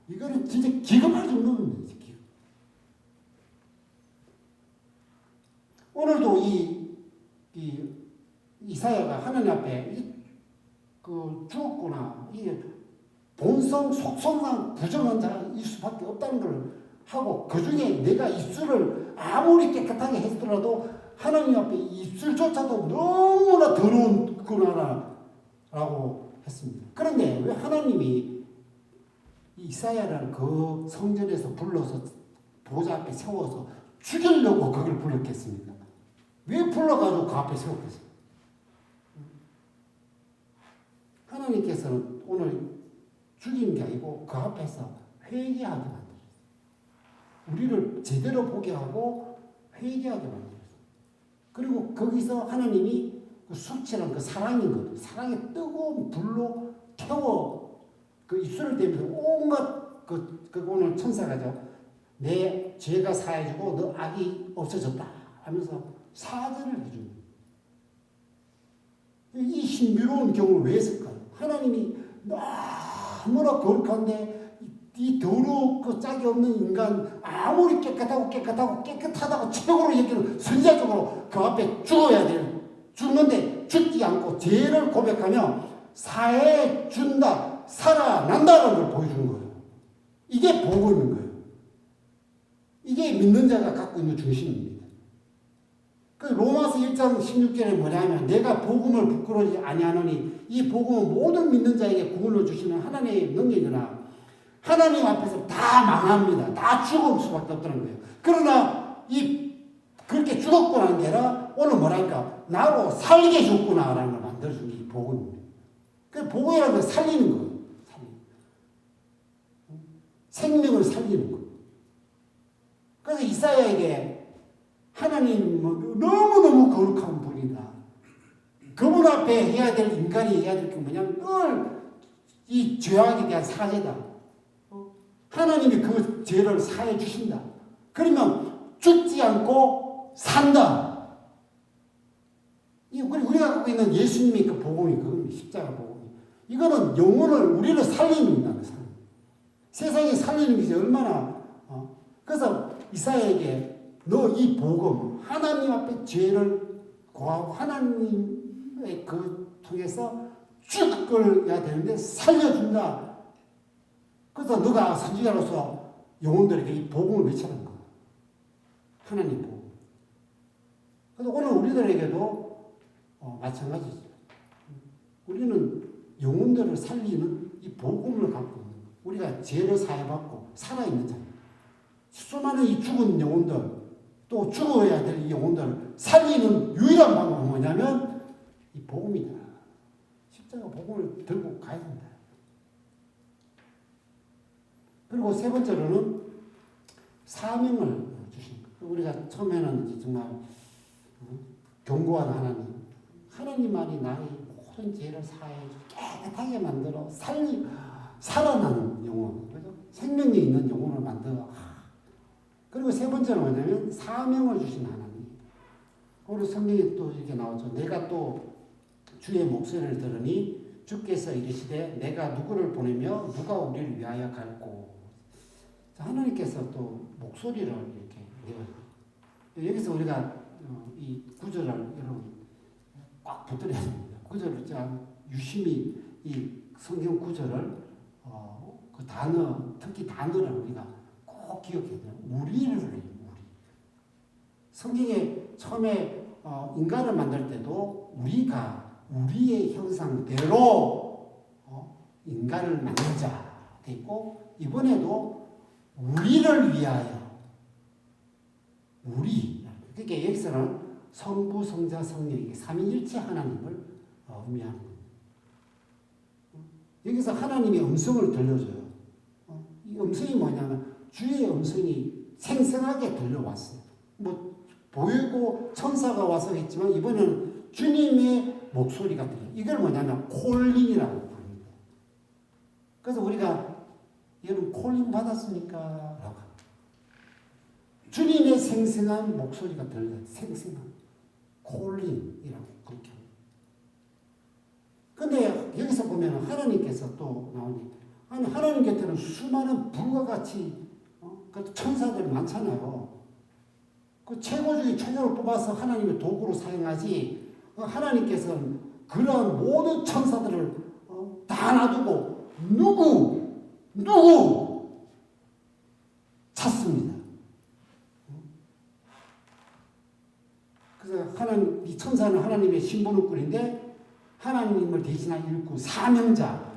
이거는 진짜 기겁할 정도는 거지. 오늘도 이사야가 하나님 앞에 죽었구나. 본성 속성상 부정한 자일 수밖에 없다는 걸 하고 그 중에 내가 입술을 아무리 깨끗하게 했더라도 하나님 앞에 입술조차도 너무나 더러운구나라고 했습니다. 그런데 왜 하나님이 이사야를 그 성전에서 불러서 보좌 앞에 세워서 죽이려고 그걸 불렀겠습니까? 왜 불러가지고 그 앞에 세웠겠어요? 하나님께서는 오늘 죽인 게 아니고 그 앞에서 회개하게 만들었어요. 우리를 제대로 보게 하고 회개하게 만들었어요. 그리고 거기서 하나님이 그 숙취란 그 사랑인 거죠. 사랑의 뜨거운 불로 태워 그 입술을 대면서 온갖 그 오늘 천사가죠. 내 죄가 사해지고 너 악이 없어졌다 하면서 사죄를 해줍니다. 이 신비로운 경우를 왜 했을까요? 하나님이 너무나 거룩한데 이 더럽고 짝이 없는 인간 아무리 깨끗하다고 최고로 여기는 선지자적으로 그 앞에 죽어야 돼요. 죽는데 죽지 않고 죄를 고백하며 사해 준다, 살아난다는 걸 보여주는 거예요. 이게 복음인 거예요. 이게 믿는 자가 갖고 있는 중심입니다. 그 로마서 1장 16절에 뭐냐면 내가 복음을 부끄러워하지 아니하노니 이 복음은 모든 믿는 자에게 구원을 주시는 하나님의 능력이나 하나님 앞에서 다 망합니다. 다 죽을 수밖에 없다는 거예요. 그러나 그렇게 죽었구나 하는 게 아니라 오늘 뭐랄까 나로 살게 죽구나라는 걸 만들어준 게 이 복음입니다. 그 복음이라는 걸 살리는 거예요. 생명을 살리는 거예요. 그래서 이사야에게 하나님은 너무너무 거룩한 분이다. 그분 앞에 해야 될 인간이 해야 될 게 뭐냐면 늘 이 죄악에 대한 사죄다. 하나님이 그 죄를 사해 주신다. 그러면 죽지 않고 산다. 우리가 갖고 있는 예수님의 그 복음이 그겁니다. 십자가 복음이. 이거는 영혼을 우리를 살립니다. 세상에 살리는 것이 얼마나 그래서 이사야에게 너 이 복음 하나님 앞에 죄를 고하고 하나님의 그 통해서 죽어야 되는데 살려준다. 그래서 너가 선지자로서 영혼들에게 이 복음을 외치는 거야. 하나님 복음. 그래서 오늘 우리들에게도 마찬가지죠. 우리는 영혼들을 살리는 이 복음을 갖고 있는 거야. 우리가 죄를 사해받고 살아있는 자. 수많은 이 죽은 영혼들 또 죽어야 될 이 영혼들을 살리는 유일한 방법은 뭐냐면 이 복음이다. 십자가 복음을 들고 가야 된다. 그리고 세 번째로는 사명을 주신 거예요. 우리가 처음에는 이제 정말 경고하는 하나님. 하나님만이 나의 모든 죄를 사해 깨끗하게 만들어 살아나는 영혼. 그죠? 생명이 있는 영혼을 만들어. 그리고 세 번째는 뭐냐면 사명을 주신 하나님. 오늘 성경에 또 이렇게 나오죠. 내가 또 주의 목소리를 들으니 주께서 이르시되 내가 누구를 보내며 누가 우리를 위하여 갈고. 하나님께서 또 목소리를 이렇게 내요. 여기서 우리가 이 구절을 여러분 꽉 붙들어야 됩니다. 구절을 유심히 이 성경 구절을 그 단어 특히 단어를 우리가 꼭 기억해야 돼요. 우리를 우리. 성경에 처음에 인간을 만들 때도 우리가 우리의 형상대로 인간을 만들자 돼 있고, 이번에도 우리를 위하여, 우리. 그러니까 여기서는 성부, 성자, 성령, 삼위일체 하나님을 의미하는 겁니다. 여기서 하나님의 음성을 들려줘요. 이 음성이 뭐냐면 주의 음성이 생생하게 들려왔어요. 뭐 보이고 천사가 와서 했지만 이번에는 주님의 목소리가 들려요. 이걸 뭐냐면 콜링이라고 합니다. 그래서 우리가 여러분 콜링 받았습니까? 라고 합니다. 주님의 생생한 목소리가 들려요. 생생한 콜링이라고 그렇게 합니다. 근데 여기서 보면 하나님께서 또 나오니, 아니 하나님 곁에는 수많은 불과 같이 그 천사들 많잖아요. 그 최고 중에 최고를 뽑아서 하나님의 도구로 사용하지, 하나님께서는 그러한 모든 천사들을 다 놔두고 누구 찾습니다. 그래서 하나님, 이 천사는 하나님의 신분을꾼인데 하나님을 대신한 일꾼, 사명자.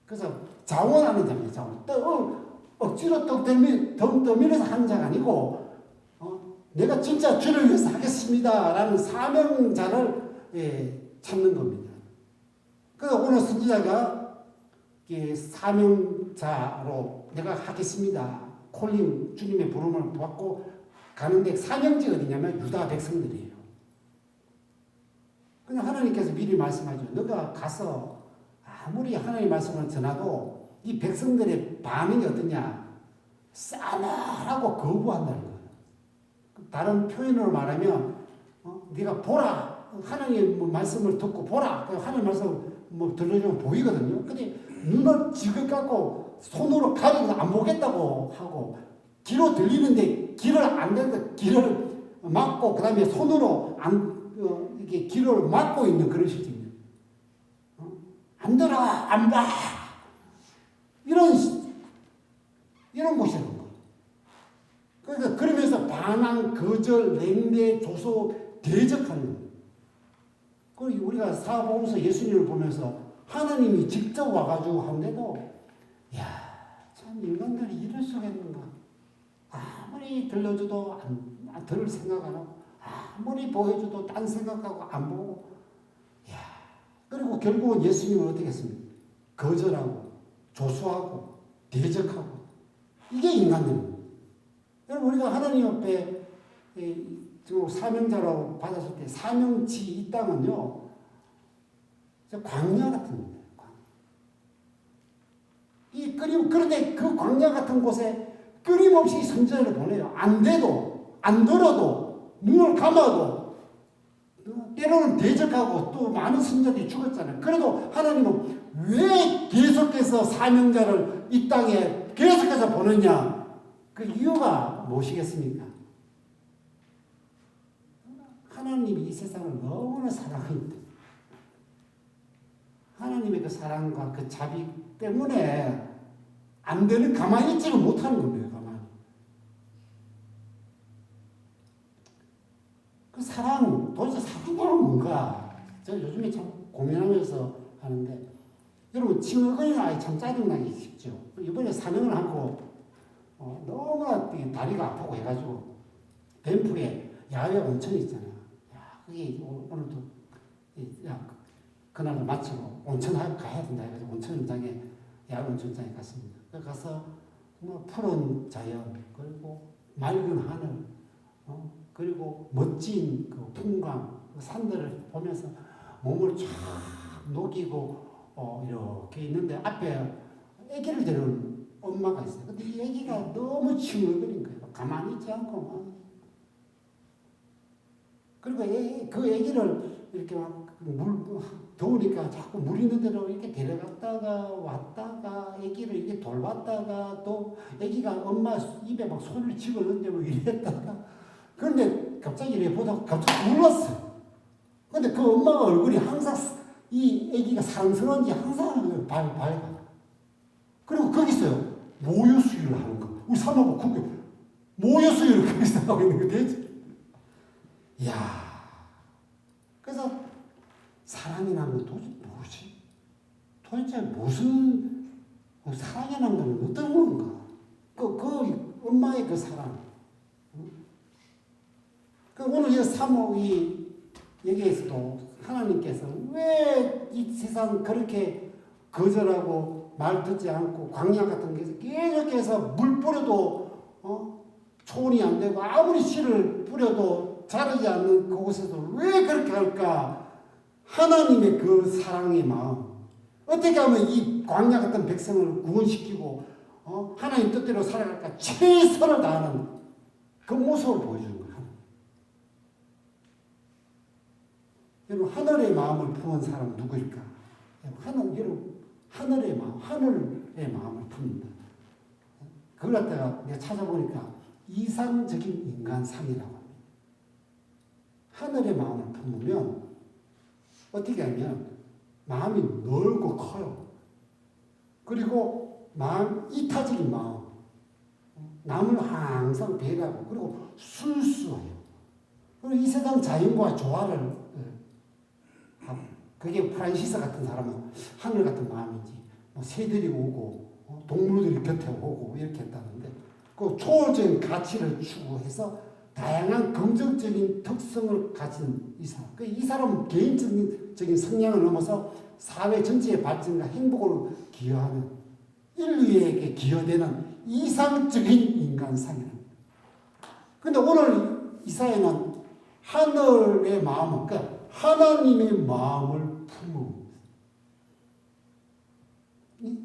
그래서 자원하는 자입니다. 자원. 억지로 덩 떠밀어서 하는 자가 아니고, 내가 진짜 주를 위해서 하겠습니다 라는 사명자를 찾는 겁니다. 그래서 오늘 선지자가 사명자로 내가 하겠습니다, 콜링, 주님의 부름을 받고 가는데, 사명지 어디냐면 유다 백성들이에요. 그냥 하나님께서 미리 말씀하죠. 너가 가서 아무리 하나님의 말씀을 전하도 이 백성들의 반응이 어떠냐? 싸늘하고 거부한다는 거예요. 다른 표현으로 말하면 네가 보라, 하나님의 말씀을 듣고 보라. 하나님의 말씀을 들어주면 보이거든요. 근데 눈을 지긋 감고 손으로 가리고 안 보겠다고 하고, 귀로 들리는데 귀를 안 대고 귀를 막고, 그 다음에 손으로 이렇게 귀를 막고 있는 그런 실정이에요. 안 들어, 안 봐. 이런 곳이라는 거예요. 그러니까 그러면서 반항, 거절, 냉대, 조소, 대적하는 거예요. 그리고 우리가 사복음서 예수님을 보면서 하나님이 직접 와가지고 하는데도, 야, 참 인간들이 이럴 수가 있는가. 아무리 들려줘도 안 들을 생각 안 하고, 아무리 보여줘도 딴 생각하고 안 보고, 야, 그리고 결국은 예수님은 어떻게 했습니까? 거절하고, 조소하고, 대적하고. 이게 인간입니다. 여러분, 우리가 하나님 앞에 사명자라고 받았을 때, 사명지 이 땅은요, 광야 같은 겁니다. 그런데 그 광야 같은 곳에 끊임없이 선지자를 보내요. 안 돼도, 안 들어도, 눈을 감아도, 때로는 대적하고, 또 많은 선지자들이 죽었잖아요. 그래도 하나님은 왜 계속해서 사명자를 이 땅에 계속해서 보느냐? 그 이유가 무엇이겠습니까? 하나님이 이 세상을 너무나 사랑합니다. 하나님의 그 사랑과 그 자비 때문에 안 되는, 가만히 있지를 못하는 겁니다. 가만히. 그 사랑, 도대체 사랑은 뭔가? 제가 요즘에 참 고민하면서 하는데, 여러분, 지금 어린아이 참 짜증나기 쉽죠. 이번에 사명을 하고 너무나 다리가 아프고 해가지고 뱀풀에 야외 온천이 있잖아요. 야, 그게 오늘도 그날을 마치고 온천 가야 된다 해가지고 온천장에, 야외 온천장에 갔습니다. 가서 푸른 자연, 그리고 맑은 하늘, 그리고 멋진 그 풍광, 그 산들을 보면서 몸을 쫙 녹이고 이렇게 있는데, 앞에 아기를 데려온 엄마가 있어요. 근데 이 아기가 너무 칭얼거린 거예요. 가만히 있지 않고. 그리고 그 아기를 이렇게 막 더우니까 자꾸 물 있는 데로 이렇게 데려갔다가 왔다가, 아기를 이렇게 돌봤다가, 또 아기가 엄마 입에 막 손을 집어넣는데 뭐 이랬다가, 그런데 갑자기 이렇게 보다가 갑자기 울었어요. 근데 그 엄마가 얼굴이 항상, 이 아기가 사랑스러운지 항상 밝아. 그리고 거기서요, 모유수유를 하는 거. 우리 사모가 그게 모유수유를 거기서 하고 있는 거 되지? 이야, 그래서 사랑이라는 건 도대체 뭐지? 도대체 무슨 사랑이라는 건 어떤 건가? 그 엄마의 그 사랑. 그 오늘 이 여기에서도 하나님께서 왜 이 세상 그렇게 거절하고 말 듣지 않고 광야 같은 데서 계속해서 물 뿌려도 초원이 안 되고 아무리 씨를 뿌려도 자라지 않는 그곳에서 왜 그렇게 할까? 하나님의 그 사랑의 마음. 어떻게 하면 이 광야 같은 백성을 구원시키고 하나님 뜻대로 살아갈까? 최선을 다하는 그 모습을 보여주는 거예요. 여러분, 하늘의 마음을 품은 사람은 누구일까? 하늘의 마음을 풉니다. 그걸 갖다가 내가 찾아보니까 이상적인 인간상이라고 합니다. 하늘의 마음을 품으면 어떻게 하면 마음이 넓고 커요. 그리고 이타적인 마음, 남을 항상 배려하고 그리고 순수해요. 그리고 이 세상 자연과 조화를 하고, 그게 프란시스 같은 사람은 하늘 같은 마음인지 새들이 오고 동물들이 곁에 오고 이렇게 했다는데, 그 초월적인 가치를 추구해서 다양한 긍정적인 특성을 가진 이 사람. 이 사람은 개인적인 성향을 넘어서 사회 전체의 발전과 행복을 기여하는, 인류에게 기여되는 이상적인 인간상이랍니다. 그런데 오늘 이사야는 하늘의 마음을, 그러니까 하나님의 마음을 품은,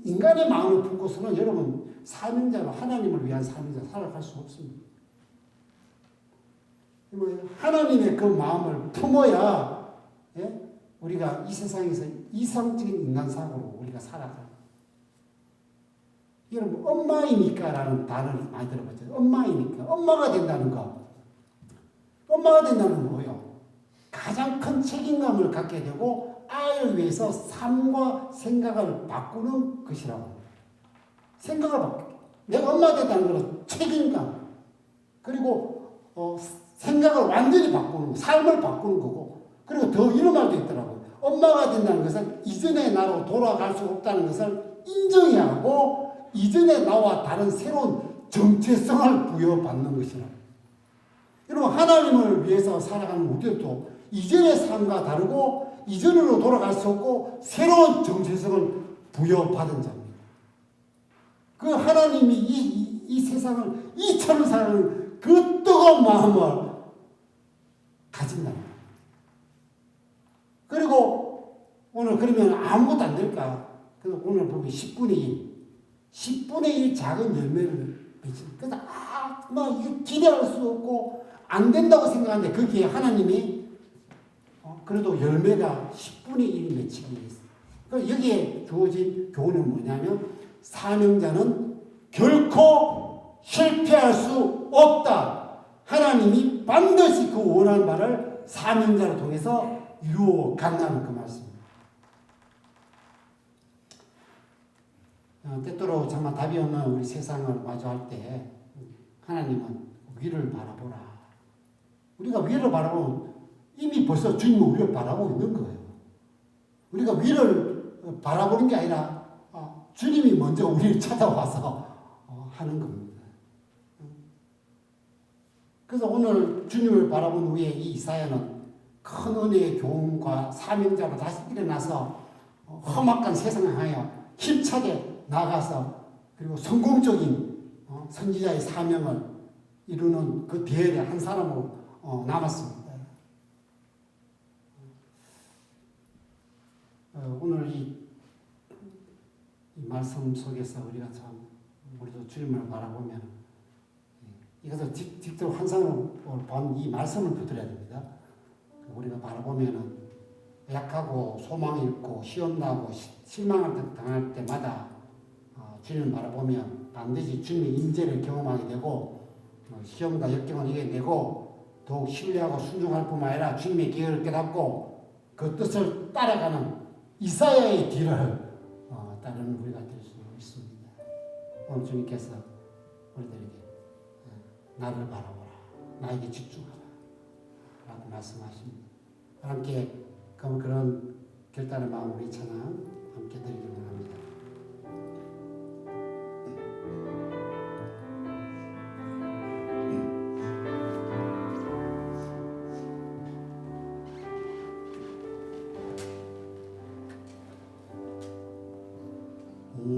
인간의 마음을 품고서는 여러분 사명자로, 하나님을 위한 사명자 살아갈 수 없습니다. 하나님의 그 마음을 품어야 우리가 이 세상에서 이상적인 인간상으로 우리가 살아가요. 여러분, 엄마이니까라는 단어를 많이 들어봤죠. 엄마이니까. 엄마가 된다는 거. 엄마가 된다는 건 뭐예요? 가장 큰 책임감을 갖게 되고 아이를 위해서 삶과 생각을 바꾸는 것이라고. 생각을 바꾸고. 내가 엄마가 된다는 것은 책임감. 그리고 생각을 완전히 바꾸는 거, 삶을 바꾸는 거고. 그리고 더 이런 말도 있더라고요. 엄마가 된다는 것은 이전의 나로 돌아갈 수 없다는 것을 인정해야 하고 이전의 나와 다른 새로운 정체성을 부여받는 것이라고. 여러분, 하나님을 위해서 살아가는 우리도 이전의 삶과 다르고 이전으로 돌아갈 수 없고 새로운 정체성을 부여받은 자입니다. 그 하나님이 이 세상을, 이 천을 사는 그 뜨거운 마음을 가진다. 그리고 오늘 그러면 아무것도 안 될까? 그래서 오늘 보면 10분의 1 작은 열매를 맺힌다. 그래서 이게 기대할 수 없고 안 된다고 생각하는데 거기에 하나님이 그래도 열매가 10분의 1이 맺히기 위해서. 그러니까 여기에 주어진 교훈은 뭐냐면 사명자는 결코 실패할 수 없다. 하나님이 반드시 그 원하는 바를 사명자를 통해서 이루어 간다는 그 말씀입니다. 때때로 정말 답이 없는 우리 세상을 마주할 때 하나님은 위를 바라보라. 우리가 위를 바라보면 이미 벌써 주님은 우리를 바라보고 있는 거예요. 우리가 위를 바라보는 게 아니라 주님이 먼저 우리를 찾아와서 하는 겁니다. 그래서 오늘 주님을 바라본 후에 이 이사야는 큰 은혜의 교훈과 사명자로 다시 일어나서 험악한 세상을 향하여 힘차게 나가서 그리고 성공적인 선지자의 사명을 이루는 그 대열의 한 사람으로 남았습니다. 오늘 이 말씀 속에서 우리가 참 우리도 주님을 바라보면 이것을 직접 환상으로 본 이 말씀을 붙들어야 됩니다. 우리가 바라보면은 약하고 소망이 있고 시험 나고 실망을 당할 때마다 주님을 바라보면 반드시 주님의 인재를 경험하게 되고 시험과 역경을 이겨내고 더욱 신뢰하고 순종할 뿐만 아니라 주님의 계획을 깨닫고 그 뜻을 따라가는 이사야의 뒤를 따르는 우리가 될 수 있습니다. 오늘 주님께서 우리들에게 나를 바라보라, 나에게 집중하라 라고 말씀하십니다. 함께 그런 결단의 마음으로 이 찬양 함께 드리기 원합니다.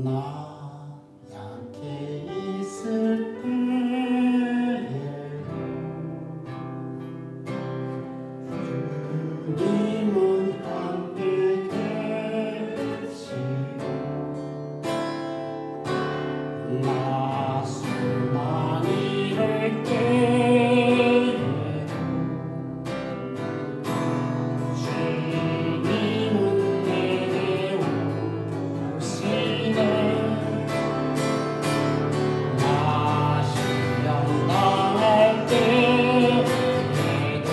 나 약해 있을 때에 주님은 함께 계시고 나 수만 이를 때에 주님은 내게 오시네 나 시험 당할 때에도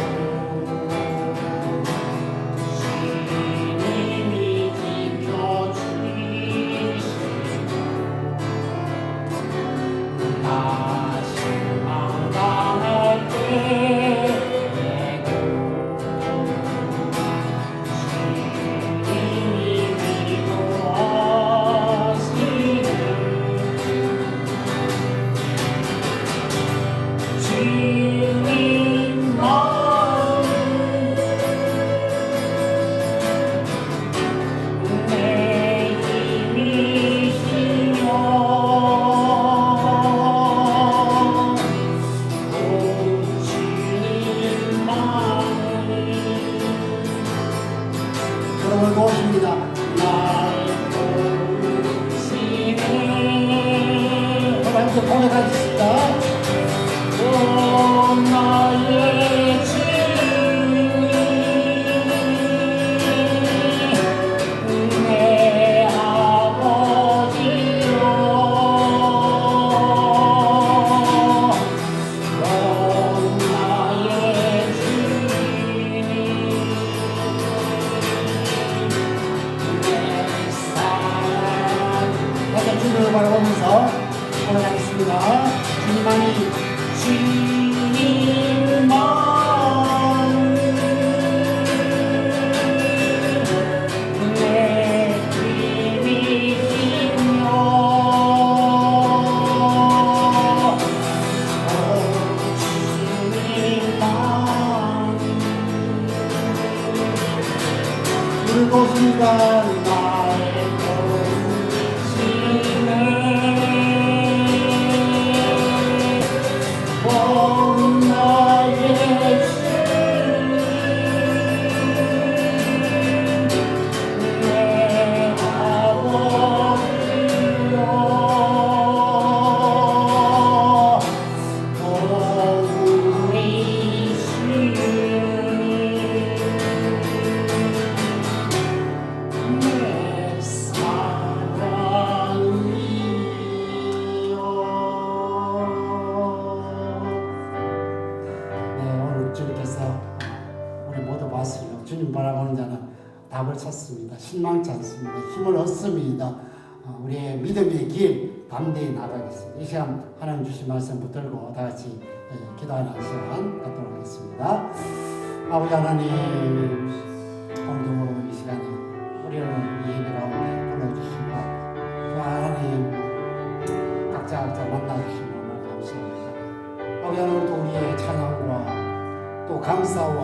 주님이 지켜주시고 나 실망 당할 때에도 주님이 위로하시네 주님만 내 힘이시며 여러분 고맙습니다. 날 도우시네 여러분 함께 고백하겠습니다. 오 나의 주님 내 아버지여 오 나의 주님 내 사랑 다시 주님을 바라보면서 고백하겠습니다. 주님만이 주님만 내 힘이시며 주님만 우리 고수가 나의 도우시네 나의 주님 내 아버지여 도우시니 내 사랑이여 주님께서 우리 모두 봤습니다. 주님 바라보는 자는 답을 찾습니다. 실망치 않습니다. 힘을 얻습니다. 우리의 믿음의 길 담대히 나가겠습니다. 이 시간 하나님 주신 말씀 붙들고 다 같이 기도하는 시간 갖도록 하겠습니다. 아버지 하나님 오늘도 이 시간에 우리를 이 예배 가운데 불러주시고 또 하나님 각자 만나주시고 너무 감사합니다. 아버지 오늘도 우리의 찬양과 또 감사와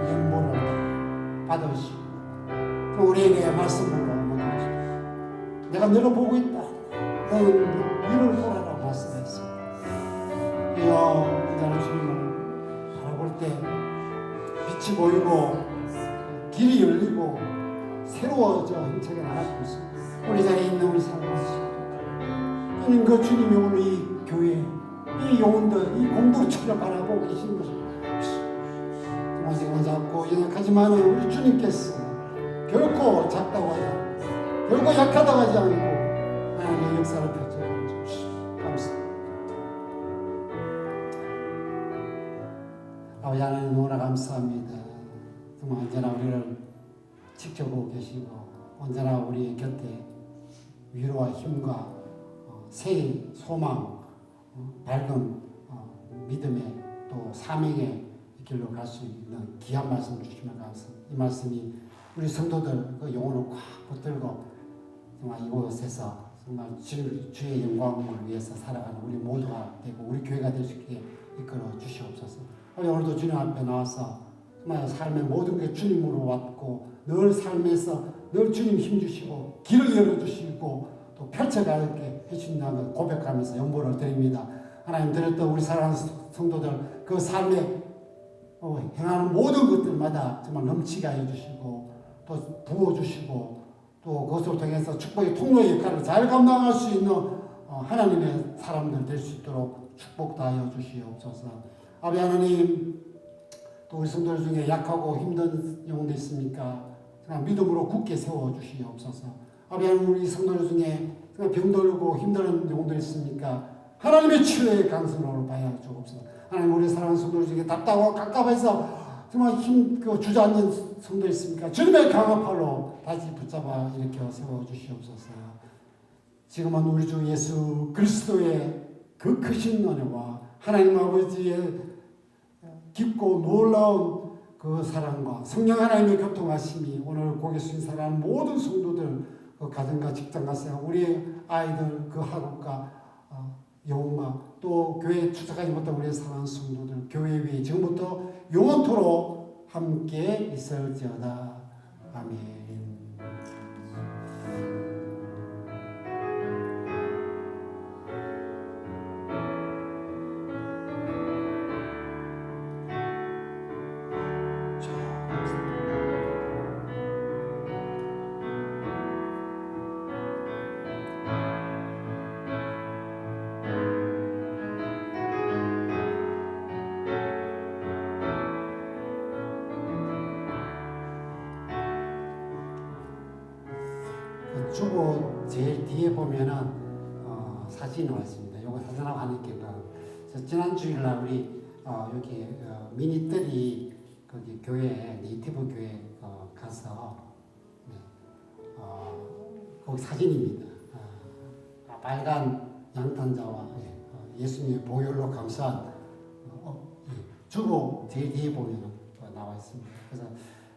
영문을 받으시고 또 우리에게 말씀으로 얻어주시고 내가 너를 보고 있다. 너는 위를 보라라고 말씀했습니다. 이여 나는 주님을 바라볼 때 빛이 보이고 길이 열리고 새로워져 힘차게 나가고 있습니다. 우리 자리에 있는 우리 사랑하시고 주님 그 주님이 오늘 이 교회 이 영혼들 이 공동체를 바라보고 계신 것입니다. 동생을 잡고 연약하지만 우리 주님께서 결코 작다고 하지 않고 결코 약하다고 하지 않고 하나님의 역사를 펼쳐주시고 감사합니다. 아버지 하나님 너무나 감사합니다. 정말 언제나 우리를 지켜보고 계시고 언제나 우리 곁에 위로와 힘과 새 소망 밝은 믿음의 또 사명의 길로 갈 수 있는 귀한 말씀 주시면 감사합니다. 이 말씀이 우리 성도들 그 영혼을 꽉 붙들고 정말 이곳에서 정말 주의 영광을 위해서 살아가는 우리 모두가 되고 우리 교회가 될 수 있게 이끌어 주시옵소서. 오늘도 주님 앞에 나와서 정말 삶의 모든 게 주님으로 왔고 늘 삶에서 늘 주님 힘주시고 길을 열어주시고 또 펼쳐가게 해주신다는 걸 고백하면서 영광을 드립니다. 하나님 드렸던 우리 사랑하는 성도들 그 삶에 행하는 모든 것들마다 정말 넘치게 해주시고 또 부어주시고 또 그것을 통해서 축복의 통로의 역할을 잘 감당할 수 있는 하나님의 사람들 될 수 있도록 축복하여 주시옵소서. 아버지 하나님 또 우리 성도들 중에 약하고 힘든 영혼도 있습니까? 그냥 믿음으로 굳게 세워주시옵소서. 아버지 하나님 우리 성도들 중에 병들고 힘든 영혼도 있습니까? 하나님의 치유의 강선으로 봐야 주옵소서. 하나님 우리 사랑하는 성도들 중에 답답하고 깝깝해서 정말 주저앉은 성도 있습니까? 주님의 강한 팔로 다시 붙잡아 일으켜 세워주시옵소서. 지금은 우리 주 예수 그리스도의 그 크신 은혜와 하나님 아버지의 깊고 놀라운 그 사랑과 성령 하나님의 교통하심이 오늘 고개 숙인 사랑하는 모든 성도들 그 가정과 직장과 생활 우리 아이들 그 학업과 영혼과 또 교회에 출석하지 못한 우리의 사랑하는 성도들 교회 위에 지금부터 영원토록 함께 있을지어다. 아멘. 주보 제일 뒤에 보면은 사진이 왔습니다. 요거 사진하고 하는 게가 지난 주일날 우리 여기 미니들이 거기 교회 네이티브 교회 가서 거기 사진입니다. 빨간 양탄자와 예수님의 보혈로 감싸한 주보 제일 뒤에 보면은 나와 있습니다. 그래서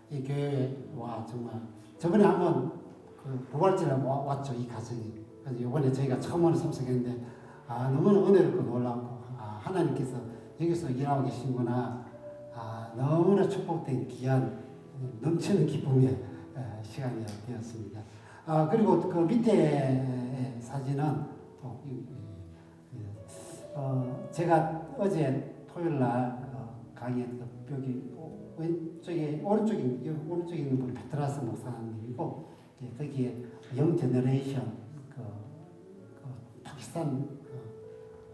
이 교회와 정말 저번에 한번 부활절에 왔죠, 이 가정이. 그래서 이번에 저희가 처음으로 참석했는데, 너무나 은혜롭고 놀랍고, 하나님께서 여기서 일하고 계시구나. 너무나 축복된 귀한, 넘치는 기쁨의 시간이 되었습니다. 그리고 그 밑에 사진은 또, 제가 어제 토요일 날 강의했던 여기 오른쪽에 있는 분이 페트라스 목사님이고, 거기에 영 제너레이션 파키스탄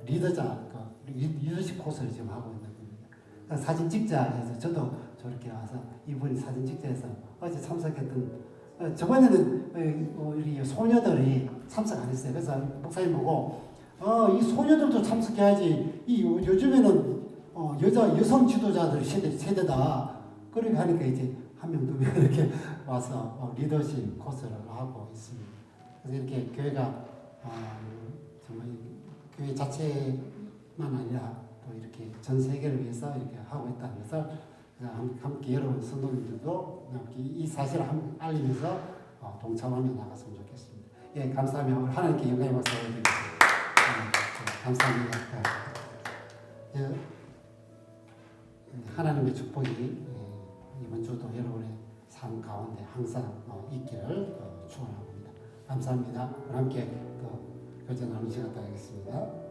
리더자 리더십 코스를 지금 하고 있는 겁니다. 사진 찍자 해서 저도 저렇게 와서 이분이 사진 찍자 해서 어제 참석했던 저번에는 우리 소녀들이 참석 안 했어요. 그래서 목사님 보고 이 소녀들도 참석해야지. 요즘에는 여성 지도자들 세대다. 그렇게 하니까 이제 한 명, 두 명 이렇게 와서 리더십 코스를 하고 있습니다. 그래서 이렇게 교회가 정말 교회 자체만 아니라 또 이렇게 전 세계를 위해서 이렇게 하고 있다는 것을 함께 여러분 성도님들도 이 사실을 알리면서 동참하며 나갔으면 좋겠습니다. 예, 감사하며 하나님께 영광의 박수 드리겠습니다. 감사합니다. 하나님의 축복이 이번 주도 여러분의 삶 가운데 항상 있기를 축원합니다. 감사합니다. 함께 교제 나누는 시간 가겠습니다.